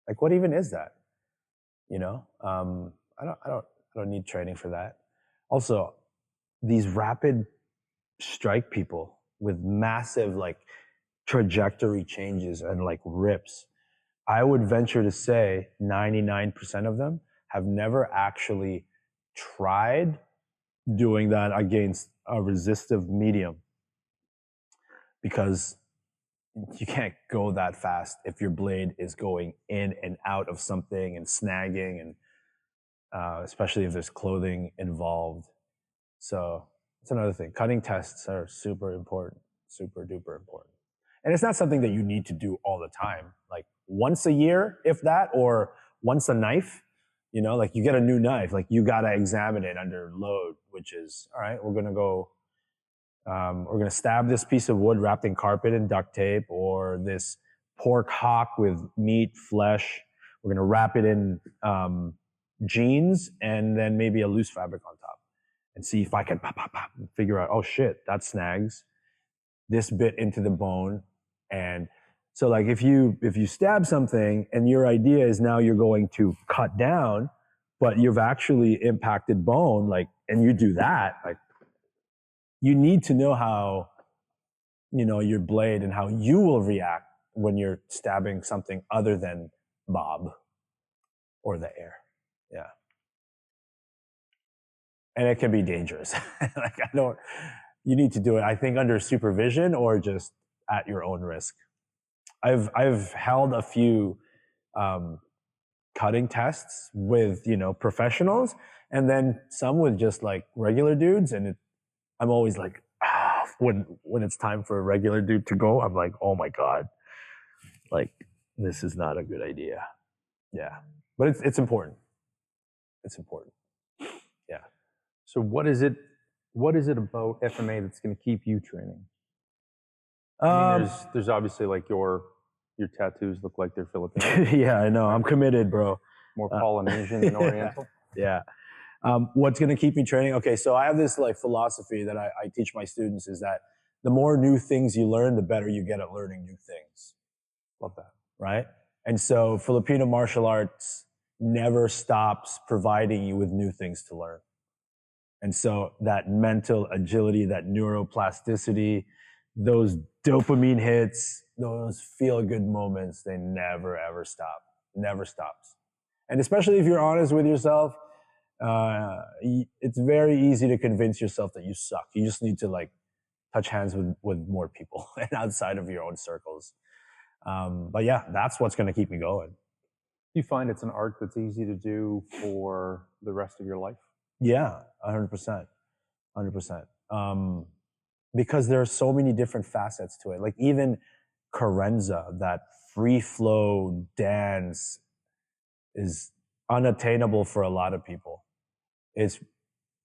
Like, what even is that? You know, I don't need training for that. Also, these rapid strike people with massive like trajectory changes and like rips, I would venture to say 99% of them have never actually tried doing that against a resistive medium, because you can't go that fast if your blade is going in and out of something and snagging, and especially if there's clothing involved. So that's another thing. Cutting tests are super important, super duper important. And it's not something that you need to do all the time. Like once a year, if that, or once a knife, you know, like you get a new knife, like you got to examine it under load, which is, all right, we're going to go, we're going to stab this piece of wood wrapped in carpet and duct tape, or this pork hock with meat, flesh. We're going to wrap it in jeans and then maybe a loose fabric on top, and see if I can pop, and figure out, oh shit, that snags this bit into the bone. And so like if you stab something and your idea is now you're going to cut down, but you've actually impacted bone, like, and you do that, like, you need to know how, you know, your blade and how you will react when you're stabbing something other than bob or the air. Yeah. And it can be dangerous. Like you need to do it, I think, under supervision or just at your own risk. I've held a few cutting tests with, you know, professionals, and then some with just like regular dudes, and I'm always like, when it's time for a regular dude to go, I'm like, oh my god, like this is not a good idea. Yeah, but it's important. It's important. Yeah. So what is it about FMA that's going to keep you training? I mean, there's obviously like your tattoos look like they're Filipino. Yeah, I know. I'm committed, bro. More Polynesian than Oriental. Yeah. What's going to keep me training? Okay, so I have this like philosophy that I teach my students is that the more new things you learn, the better you get at learning new things. Love that. Right? And so Filipino martial arts never stops providing you with new things to learn. And so that mental agility, that neuroplasticity, those dopamine hits, those feel-good moments, they never, ever stop. Never stops. And especially if you're honest with yourself, it's very easy to convince yourself that you suck. You just need to like touch hands with more people and outside of your own circles. But yeah, that's what's going to keep me going. Do you find it's an art that's easy to do for the rest of your life? Yeah, 100%. 100%. Because there are so many different facets to it. Like even carenza, that free flow dance, is unattainable for a lot of people. It's,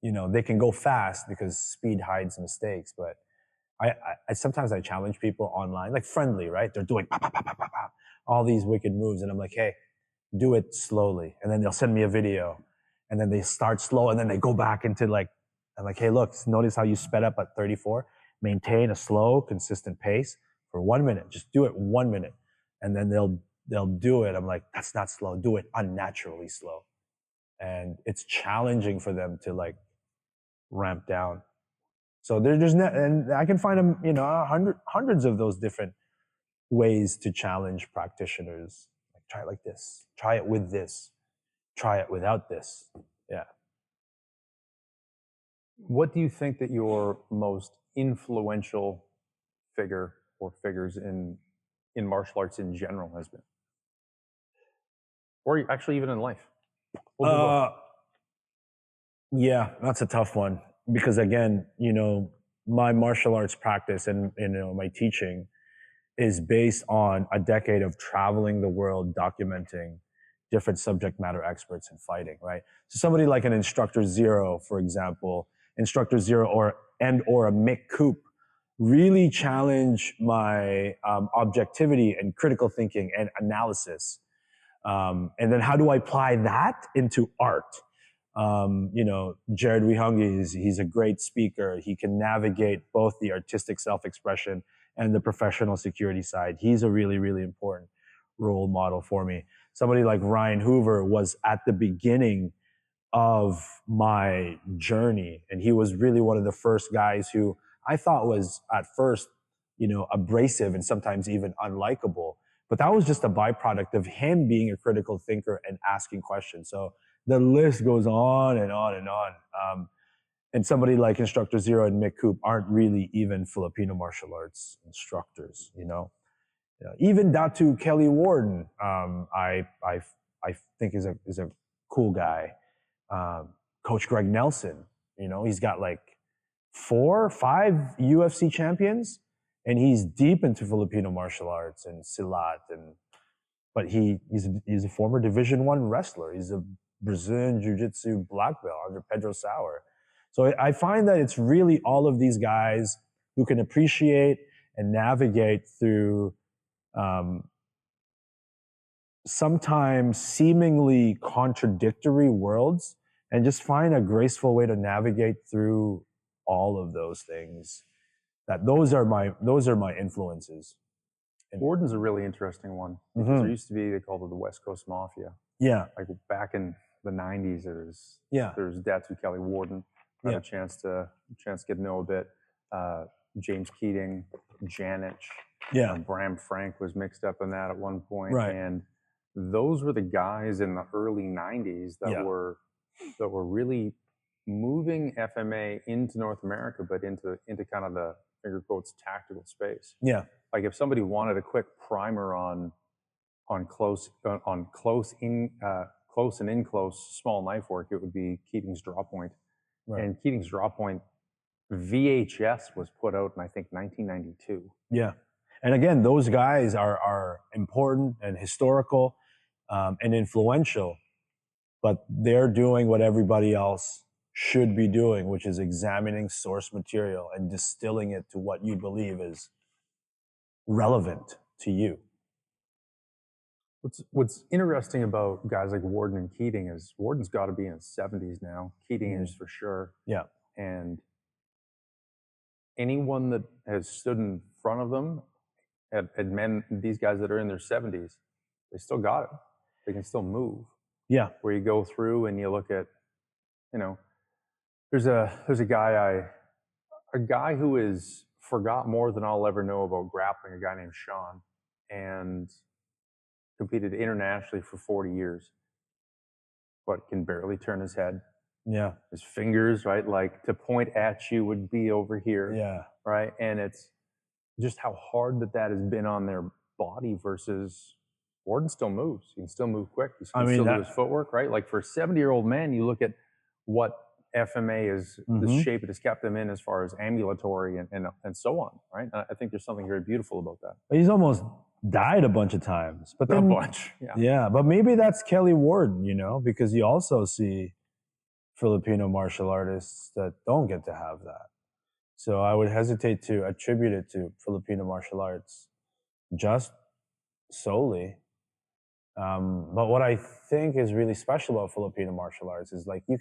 you know, they can go fast because speed hides mistakes, but I sometimes I challenge people online, like friendly, right? They're doing pa, pa, pa, pa, pa, pa, all these wicked moves, and I'm like, hey, do it slowly. And then they'll send me a video, and then they start slow, and then they go back into like, I'm like, hey, look, notice how you sped up at 34. Maintain a slow, consistent pace for 1 minute. Just do it 1 minute, and then they'll do it. I'm like, that's not slow. Do it unnaturally slow, and it's challenging for them to like ramp down. So and I can find them, you know, hundreds of those different ways to challenge practitioners. Like, try it like this. Try it with this. Try it without this. Yeah. What do you think that your most influential figure or figures in martial arts in general has been? Or actually even in life? Yeah, that's a tough one. Because again, you know, my martial arts practice and, you know, my teaching is based on a decade of traveling the world, documenting different subject matter experts in fighting, right? So somebody like an Instructor Zero, for example, Instructor Zero or a Mick Coop really challenge my objectivity and critical thinking and analysis. And then how do I apply that into art? You know, Jared Wihungi, he's a great speaker. He can navigate both the artistic self-expression and the professional security side. He's a really, really important role model for me. Somebody like Ryan Hoover was at the beginning of my journey, and he was really one of the first guys who I thought was at first, you know, abrasive and sometimes even unlikable. But that was just a byproduct of him being a critical thinker and asking questions. So the list goes on and on and on. And somebody like Instructor Zero and Mick Coop aren't really even Filipino martial arts instructors, you know. Even Datu Kelly Warden, I think is a cool guy. Coach Greg Nelson, you know, he's got like 4 or 5 UFC champions, and he's deep into Filipino martial arts and silat, but he's a former Division I wrestler. He's a Brazilian Jiu-Jitsu black belt under Pedro Sauer. So I find that it's really all of these guys who can appreciate and navigate through sometimes seemingly contradictory worlds and just find a graceful way to navigate through all of those things. Those are my influences. Warden's a really interesting one because there used to be, they called it the West Coast Mafia. Yeah. Like back in the 90s, there's Datu Kelly Warden. I had a chance to get to know a bit. James Keating, Janich, Bram Frank was mixed up in that at one point. Right. And those were the guys in the early 90s that were really moving FMA into North America, but into kind of the finger quotes tactical space. Yeah. Like if somebody wanted a quick primer on close and in close small knife work, it would be Keating's Draw Point. Right. And Keating's Draw Point VHS was put out in, I think, 1992. Yeah. And again, those guys are important and historical and influential, but they're doing what everybody else should be doing, which is examining source material and distilling it to what you believe is relevant to you. What's interesting about guys like Warden and Keating is Warden's got to be in his 70s now. Keating is for sure. Yeah. And anyone that has stood in front of them, and men, these guys that are in their 70s, they still got it. They can still move. Yeah. Where you go through and you look at, you know, there's a guy who is forgot more than I'll ever know about grappling, a guy named Sean, and competed internationally for 40 years, but can barely turn his head. Yeah. His fingers, right, like to point at you would be over here. Yeah. Right. And it's just how hard that has been on their body versus Warden still moves. He can still move quick. He can still do his footwork, right? Like for a 70-year-old man, you look at what FMA is, the shape it has kept him in as far as ambulatory and so on, right? I think there's something very beautiful about that. He's almost died a bunch of times, but then, a bunch, yeah. But maybe that's Kelly Warden, you know, because you also see Filipino martial artists that don't get to have that. So I would hesitate to attribute it to Filipino martial arts just solely. But what I think is really special about Filipino martial arts is like you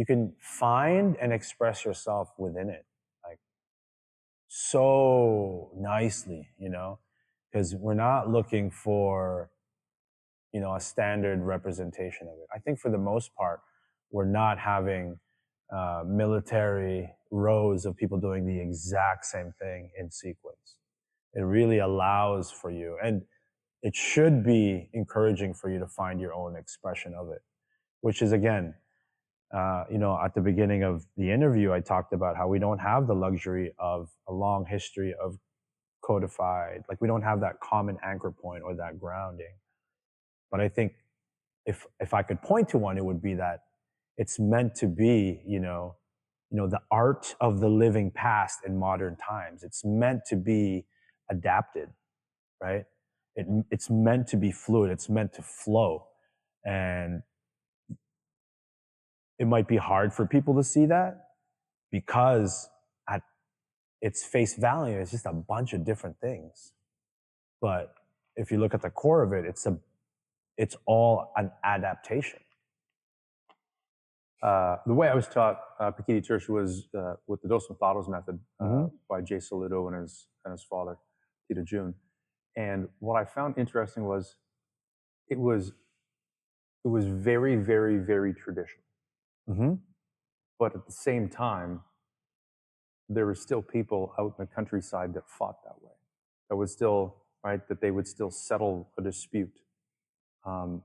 can find and express yourself within it, like so nicely, you know, because we're not looking for, you know, a standard representation of it. I think for the most part, we're not having military rows of people doing the exact same thing in sequence. It really allows for you, and it should be encouraging for you to find your own expression of it, which is, again, you know, at the beginning of the interview, I talked about how we don't have the luxury of a long history of codified, like we don't have that common anchor point or that grounding. But I think if I could point to one, it would be that it's meant to be, you know, the art of the living past in modern times. It's meant to be adapted, right? It's meant to be fluid. It's meant to flow. And it might be hard for people to see that because at its face value, it's just a bunch of different things. But if you look at the core of it, it's all an adaptation. The way I was taught Pekiti Tirsia was with the Dos Methodos method by Jay Saludo and his father, Tito June. And what I found interesting was it was very, very, very traditional. But at the same time, there were still people out in the countryside that fought that way. That was still, right, that they would still settle a dispute. And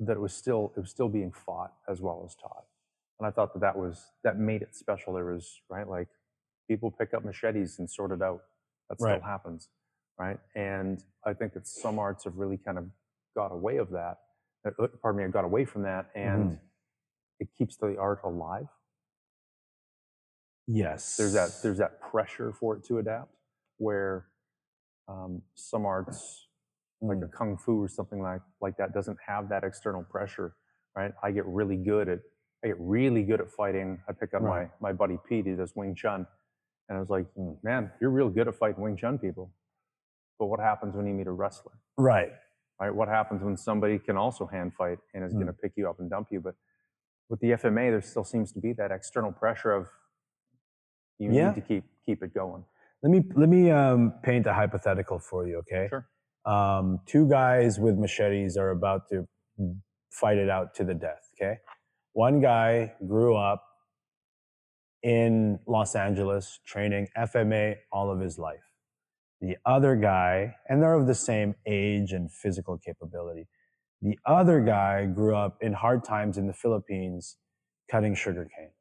that it was still being fought as well as taught. And I thought that made it special. There was, right, like people pick up machetes and sort it out. That still happens, right? And I think that some arts have really kind of got away of that. Got away from that, and it keeps the art alive. Yes. There's that pressure for it to adapt, where some arts, like a kung fu or something like that, doesn't have that external pressure, right? I get really good at fighting. I pick up my buddy Pete, he does Wing Chun, and I was like, man, you're real good at fighting Wing Chun people. But what happens when you meet a wrestler? Right. What happens when somebody can also hand fight and is going to pick you up and dump you? But with the FMA, there still seems to be that external pressure of you need to keep it going. Let me paint a hypothetical for you, okay? Sure. Two guys with machetes are about to fight it out to the death, okay? One guy grew up in Los Angeles training FMA all of his life. The other guy, and they're of the same age and physical capability. The other guy grew up in hard times in the Philippines cutting sugarcane.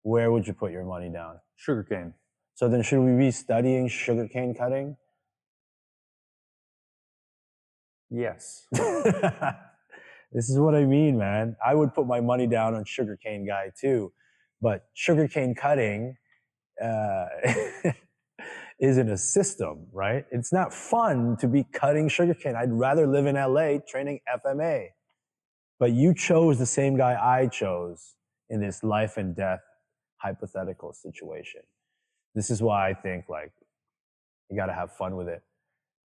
Where would you put your money down? Sugarcane. So then should we be studying sugarcane cutting? Yes. This is what I mean, man. I would put my money down on sugarcane guy too. But sugarcane cutting isn't a system, right? It's not fun to be cutting sugarcane. I'd rather live in LA training FMA. But you chose the same guy I chose in this life and death hypothetical situation. This is why I think like you got to have fun with it.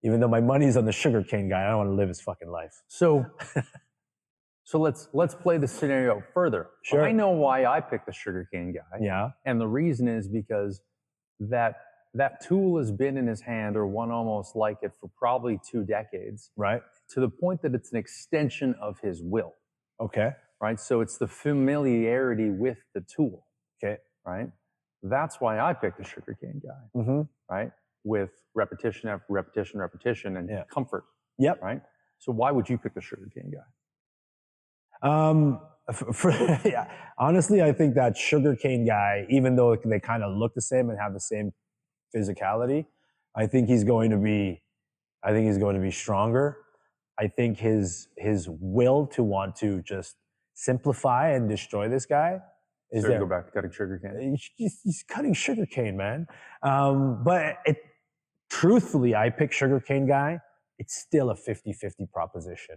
Even though my money's on the sugarcane guy, I don't want to live his fucking life. So let's play the scenario further. Sure. I know why I picked the sugarcane guy. Yeah. And the reason is because that tool has been in his hand, or one almost like it, for probably 2 decades. Right. To the point that it's an extension of his will. Okay. Right? So it's the familiarity with the tool. Okay. Right? That's why I picked the sugarcane guy. Mm-hmm. Right? With repetition after repetition, repetition, and comfort. Yep. Right? So why would you pick the sugarcane guy? Yeah, honestly, I think that sugarcane guy, even though they kind of look the same and have the same physicality, I think he's going to be stronger. I think his will to want to just simplify and destroy this guy is there. Go back to cutting sugarcane. He's cutting sugarcane, man. But truthfully, I pick sugarcane guy. It's still a 50-50 proposition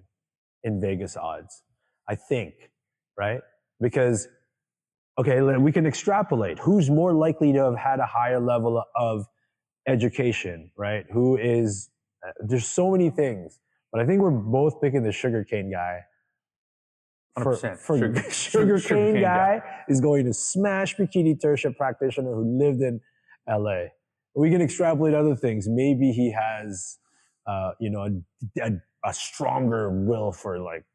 in Vegas odds, I think, right? Because, okay, we can extrapolate. Who's more likely to have had a higher level of education, right? Who is, there's so many things, but I think we're both picking the sugarcane guy. 100%. Sugarcane guy is going to smash Pekiti Tirsia practitioner who lived in LA. We can extrapolate other things. Maybe he has, a stronger will for like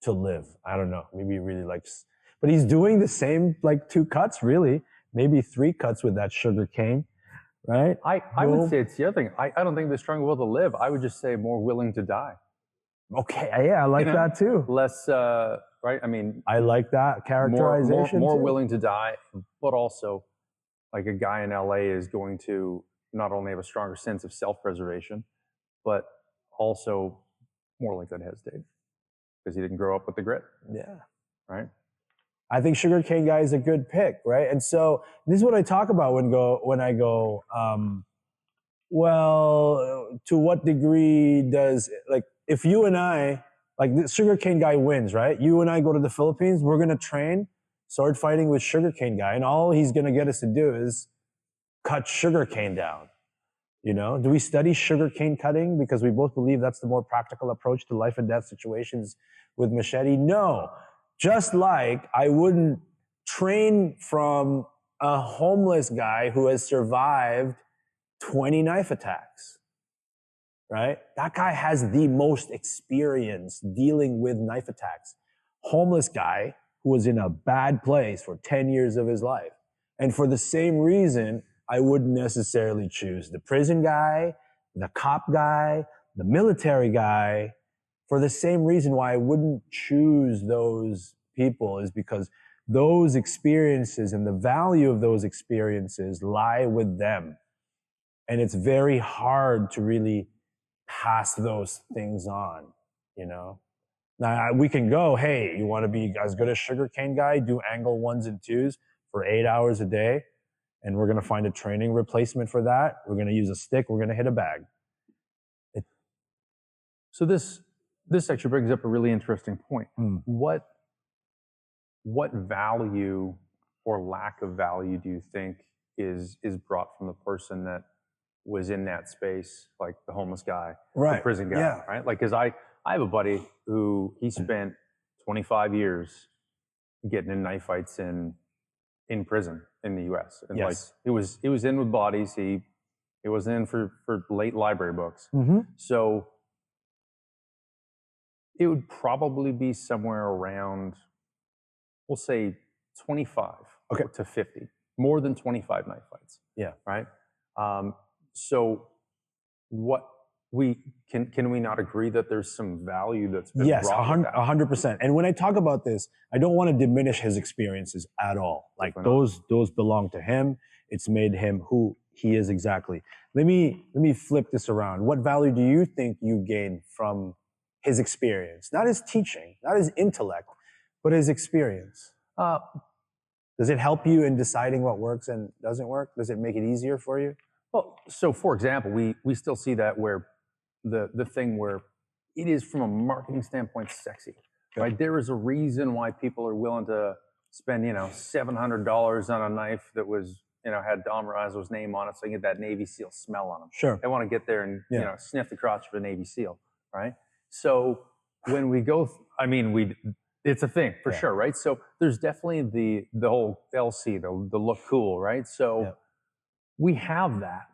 to live. I don't know. Maybe he really likes, but he's doing the same like 2 cuts, really. Maybe 3 cuts with that sugarcane, right? I would say it's the other thing. I don't think the stronger will to live. I would just say more willing to die. Okay, yeah, I like that too. Less, right? I mean, I like that characterization. More too. willing to die, but also, like a guy in LA is going to not only have a stronger sense of self-preservation, but also more likely to hesitate because he didn't grow up with the grit. Yeah. Right. I think sugarcane guy is a good pick, right? And so this is what I talk about when I go, well, to what degree does, like, if you and I, like the sugarcane guy wins, right? You and I go to the Philippines, we're going to train sword fighting with sugarcane guy, and all he's going to get us to do is cut sugarcane down. You know, do we study sugarcane cutting because we both believe that's the more practical approach to life and death situations with machete? No. Just like I wouldn't train from a homeless guy who has survived 20 knife attacks, right? That guy has the most experience dealing with knife attacks. Homeless guy who was in a bad place for 10 years of his life. And for the same reason, I wouldn't necessarily choose the prison guy, the cop guy, the military guy. For the same reason why I wouldn't choose those people is because those experiences and the value of those experiences lie with them. And it's very hard to really pass those things on, you know? Now, we can go, hey, you want to be as good as sugarcane guy? Do angle 1s and 2s for 8 hours a day. And we're going to find a training replacement for that. We're going to use a stick. We're going to hit a bag. So this actually brings up a really interesting point. What value or lack of value do you think is brought from the person that was in that space, like the homeless guy, right, the prison guy, right? Like, because I have a buddy who he spent 25 years getting in knife fights in prison in the U.S. And like he was in with bodies. He wasn't in for late library books. So it would probably be somewhere around, we'll say 25 to 50, more than 25 knife fights. Yeah. Right. So what can we not agree that there's some value that's been Yes, brought with that? 100%. And when I talk about this, I don't want to diminish his experiences at all. Like those belong to him. It's made him who he is exactly. Let me flip this around. What value do you think you gained from his experience? Not his teaching, not his intellect, but his experience. Does it help you in deciding what works and doesn't work? Does it make it easier for you? Well, so for example, we still see that where the thing where it is from a marketing standpoint sexy, right? There is a reason why people are willing to spend, $700 on a knife that was, had Dom Razzo's name on it, so you get that Navy SEAL smell on them. Sure. They want to get there and sniff the crotch of a Navy SEAL, right? So when we go, it's a thing for sure, right? So there's definitely the whole LC, the look cool, right? So we have that,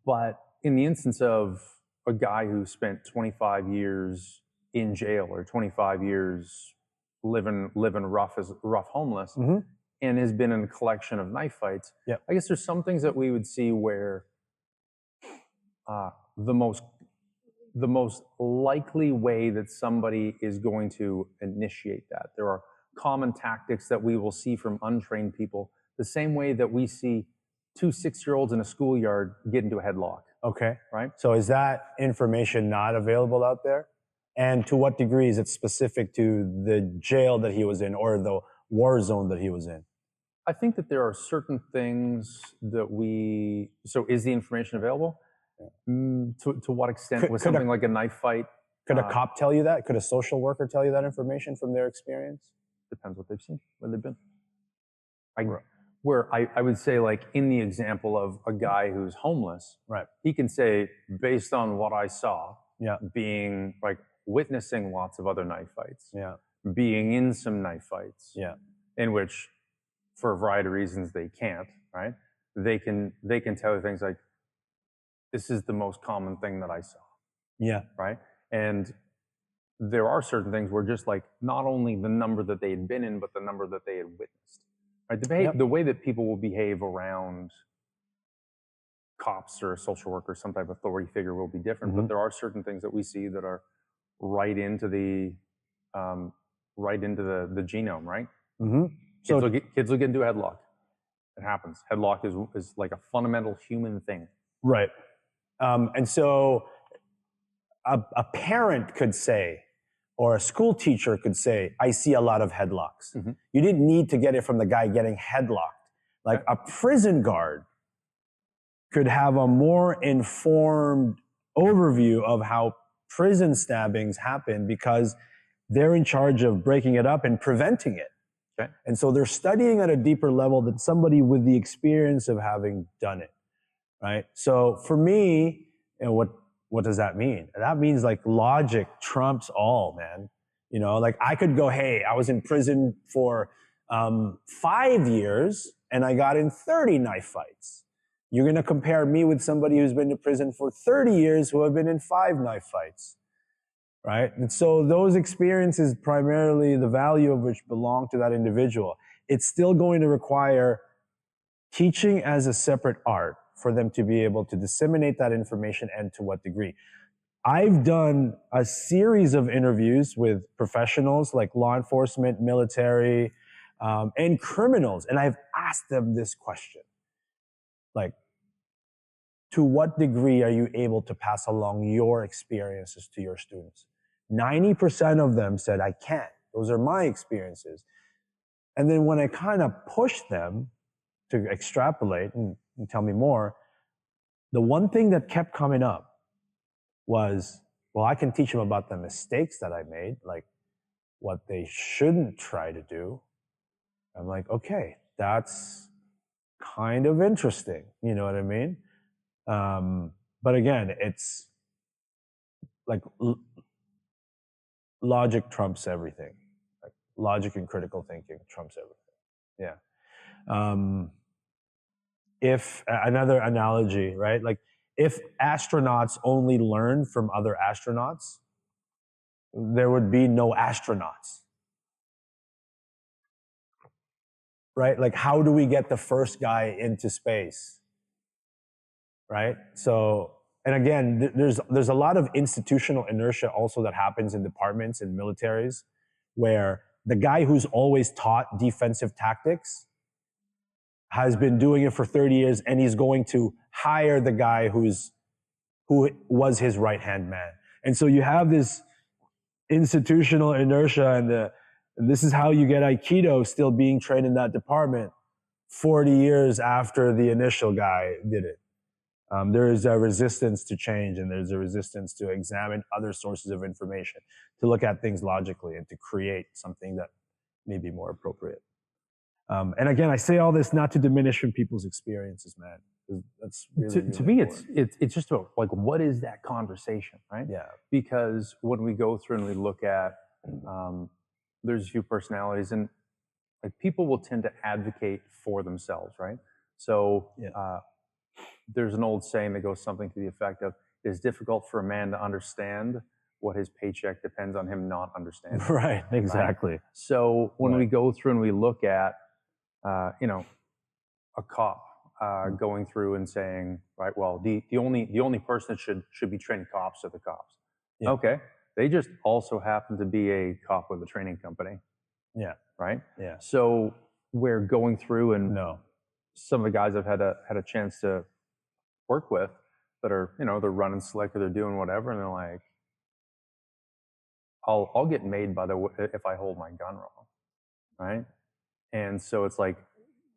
but in the instance of a guy who spent 25 years in jail or 25 years living rough homeless, and has been in a collection of knife fights, I guess there's some things that we would see where the most likely way that somebody is going to initiate that. There are common tactics that we will see from untrained people, the same way that we see 2 6-year-olds in a schoolyard get into a headlock. Okay. Right? So is that information not available out there? And to what degree is it specific to the jail that he was in or the war zone that he was in? I think that there are certain things that so is the information available? To what extent? Was something like a knife fight? Could a cop tell you that? Could a social worker tell you that information from their experience? Depends what they've seen, where they've been. Where I would say, like in the example of a guy who's homeless, right? He can say, based on what I saw, being like witnessing lots of other knife fights, being in some knife fights, in which, for a variety of reasons, they can't, right? They can tell you things like, this is the most common thing that I saw, right? And there are certain things where just like not only the number that they had been in, but the number that they had witnessed. Right? The way that people will behave around cops or a social worker, some type of authority figure will be different, but there are certain things that we see that are right into the genome, right? So kids will get into a headlock. It happens. Headlock is like a fundamental human thing. Right. And so a parent could say, or a school teacher could say, I see a lot of headlocks. You didn't need to get it from the guy getting headlocked. Like a prison guard could have a more informed overview of how prison stabbings happen because they're in charge of breaking it up and preventing it. And so they're studying at a deeper level than somebody with the experience of having done it, right? So for me, what does that mean? That means like logic trumps all, man. Like I could go, hey, I was in prison for 5 years and I got in 30 knife fights. You're going to compare me with somebody who's been to prison for 30 years who have been in 5 knife fights, right? And so those experiences, primarily the value of which belong to that individual, it's still going to require teaching as a separate art for them to be able to disseminate that information and to what degree. I've done a series of interviews with professionals like law enforcement, military, and criminals, and I've asked them this question. Like, to what degree are you able to pass along your experiences to your students? 90% of them said, I can't. Those are my experiences. And then when I kind of pushed them to extrapolate and tell me more, the one thing that kept coming up was, well, I can teach them about the mistakes that I made, like what they shouldn't try to do. I'm like, okay, that's kind of interesting. You know what I mean? But again, it's like logic trumps everything. Like logic and critical thinking trumps everything. Yeah. If another analogy, right? Like if astronauts only learn from other astronauts, there would be no astronauts. Right? Like how do we get the first guy into space? Right? So and again, there's a lot of institutional inertia also that happens in departments and militaries, where the guy who's always taught defensive tactics has been doing it for 30 years, and he's going to hire the guy who was his right-hand man. And so you have this institutional inertia, and this is how you get Aikido still being trained in that department 40 years after the initial guy did it. There is a resistance to change, and there's a resistance to examine other sources of information, to look at things logically, and to create something that may be more appropriate. And again, I say all this not to diminish from people's experiences, man. That's really, to me, it's just about like, what is that conversation, right? Yeah. Because when we go through and we look at, there's a few personalities, and like people will tend to advocate for themselves, right? So there's an old saying that goes something to the effect of, "It's difficult for a man to understand what his paycheck depends on him not understanding." Right, exactly. Right? So when we go through and we look at, a cop going through and saying, right, well, the only person that should be training cops are the cops. Yeah. Okay, they just also happen to be a cop with a training company. Yeah. Right. Yeah. So we're going through, and some of the guys I've had a chance to work with that are, they're running slick or they're doing whatever, and they're like, I'll get made by if I hold my gun wrong, right? And so it's like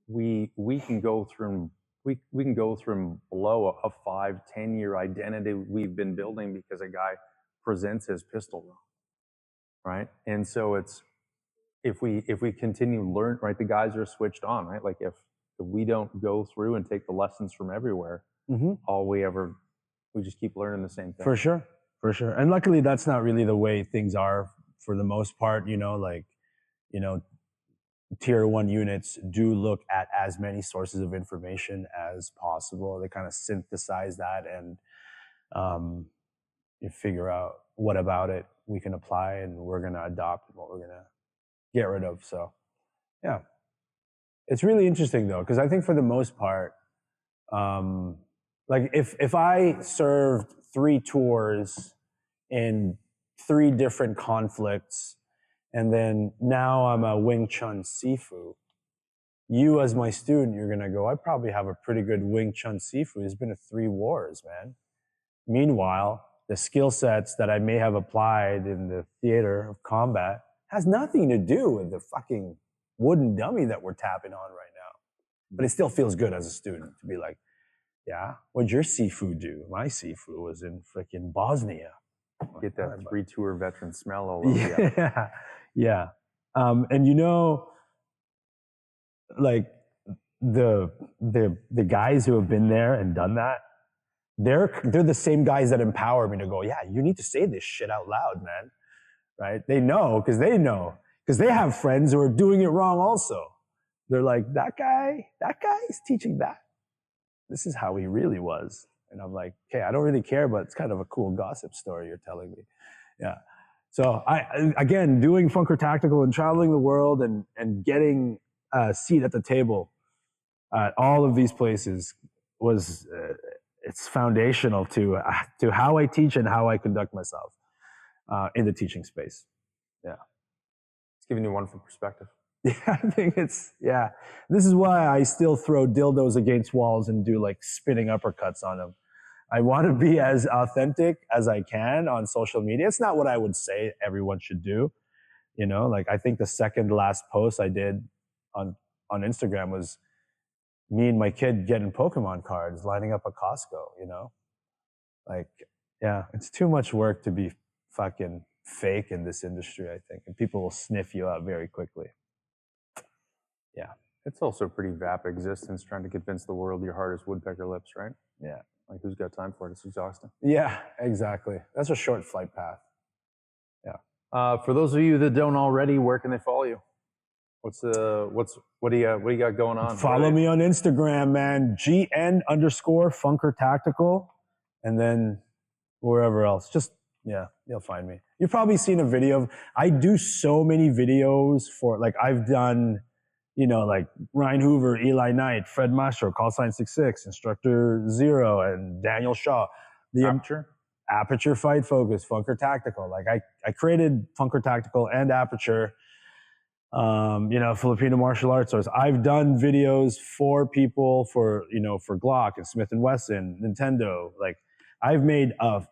we can go through and blow a 5-10 year identity we've been building because a guy presents his pistol wrong, right? And so it's, if we continue to learn, right, the guys are switched on, right? Like if we don't go through and take the lessons from everywhere, we just keep learning the same thing. For sure. And luckily that's not really the way things are for the most part, tier 1 units do look at as many sources of information as possible. They kind of synthesize that, and you figure out what about it we can apply and we're going to adopt, and what we're going to get rid of. So yeah, it's really interesting though, because I think for the most part, like if I served 3 tours in 3 different conflicts, and then now I'm a Wing Chun Sifu, you as my student, you're going to go, I probably have a pretty good Wing Chun Sifu. There's been 3 wars, man. Meanwhile, the skill sets that I may have applied in the theater of combat has nothing to do with the fucking wooden dummy that we're tapping on right now. But it still feels good as a student to be like, yeah, what'd your Sifu do? My Sifu was in freaking Bosnia. Get that 3-tour veteran smell all over you. Yeah. And like the guys who have been there and done that, they're the same guys that empower me to go, yeah, you need to say this shit out loud, man. Right? They know, because they have friends who are doing it wrong also. They're like, that guy is teaching that. This is how he really was. And I'm like, okay, I don't really care, but it's kind of a cool gossip story you're telling me. Yeah. So again, doing Funker Tactical and traveling the world and getting a seat at the table at all of these places was, it's foundational to how I teach and how I conduct myself in the teaching space. Yeah. It's giving you wonderful perspective. Yeah, I think this is why I still throw dildos against walls and do like spinning uppercuts on them. I want to be as authentic as I can on social media. It's not what I would say everyone should do. Like I think the second last post I did on Instagram was me and my kid getting Pokemon cards, lining up at Costco, Like, yeah, it's too much work to be fucking fake in this industry, I think. And people will sniff you out very quickly. Yeah. It's also a pretty vapid existence trying to convince the world your heart is woodpecker lips, right? Yeah. Like, who's got time for it? It's exhausting. Yeah, exactly. That's a short flight path. Yeah. For those of you that don't already, where can they follow you? What do you got going on? Follow me on Instagram, man. GN_Funker Tactical, and then wherever else. Just you'll find me. You've probably seen a video I do so many videos for, like, I've done, like Ryan Hoover, Eli Knight, Fred Mastro, Call Sign 66, Instructor Zero, and Daniel Shaw. The Aperture? Aperture, Fight Focus, Funker Tactical. Like I created Funker Tactical and Aperture. Filipino martial arts. So I've done videos for people for Glock and Smith and Wesson, Nintendo. Like I've made a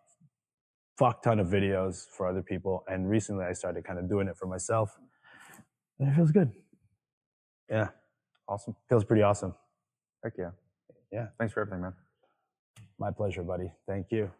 fuck ton of videos for other people, and recently I started kind of doing it for myself, and it feels good. Yeah, Awesome. feels pretty awesome. Heck yeah. Yeah, Thanks for everything, man. my pleasure, buddy. Thank you.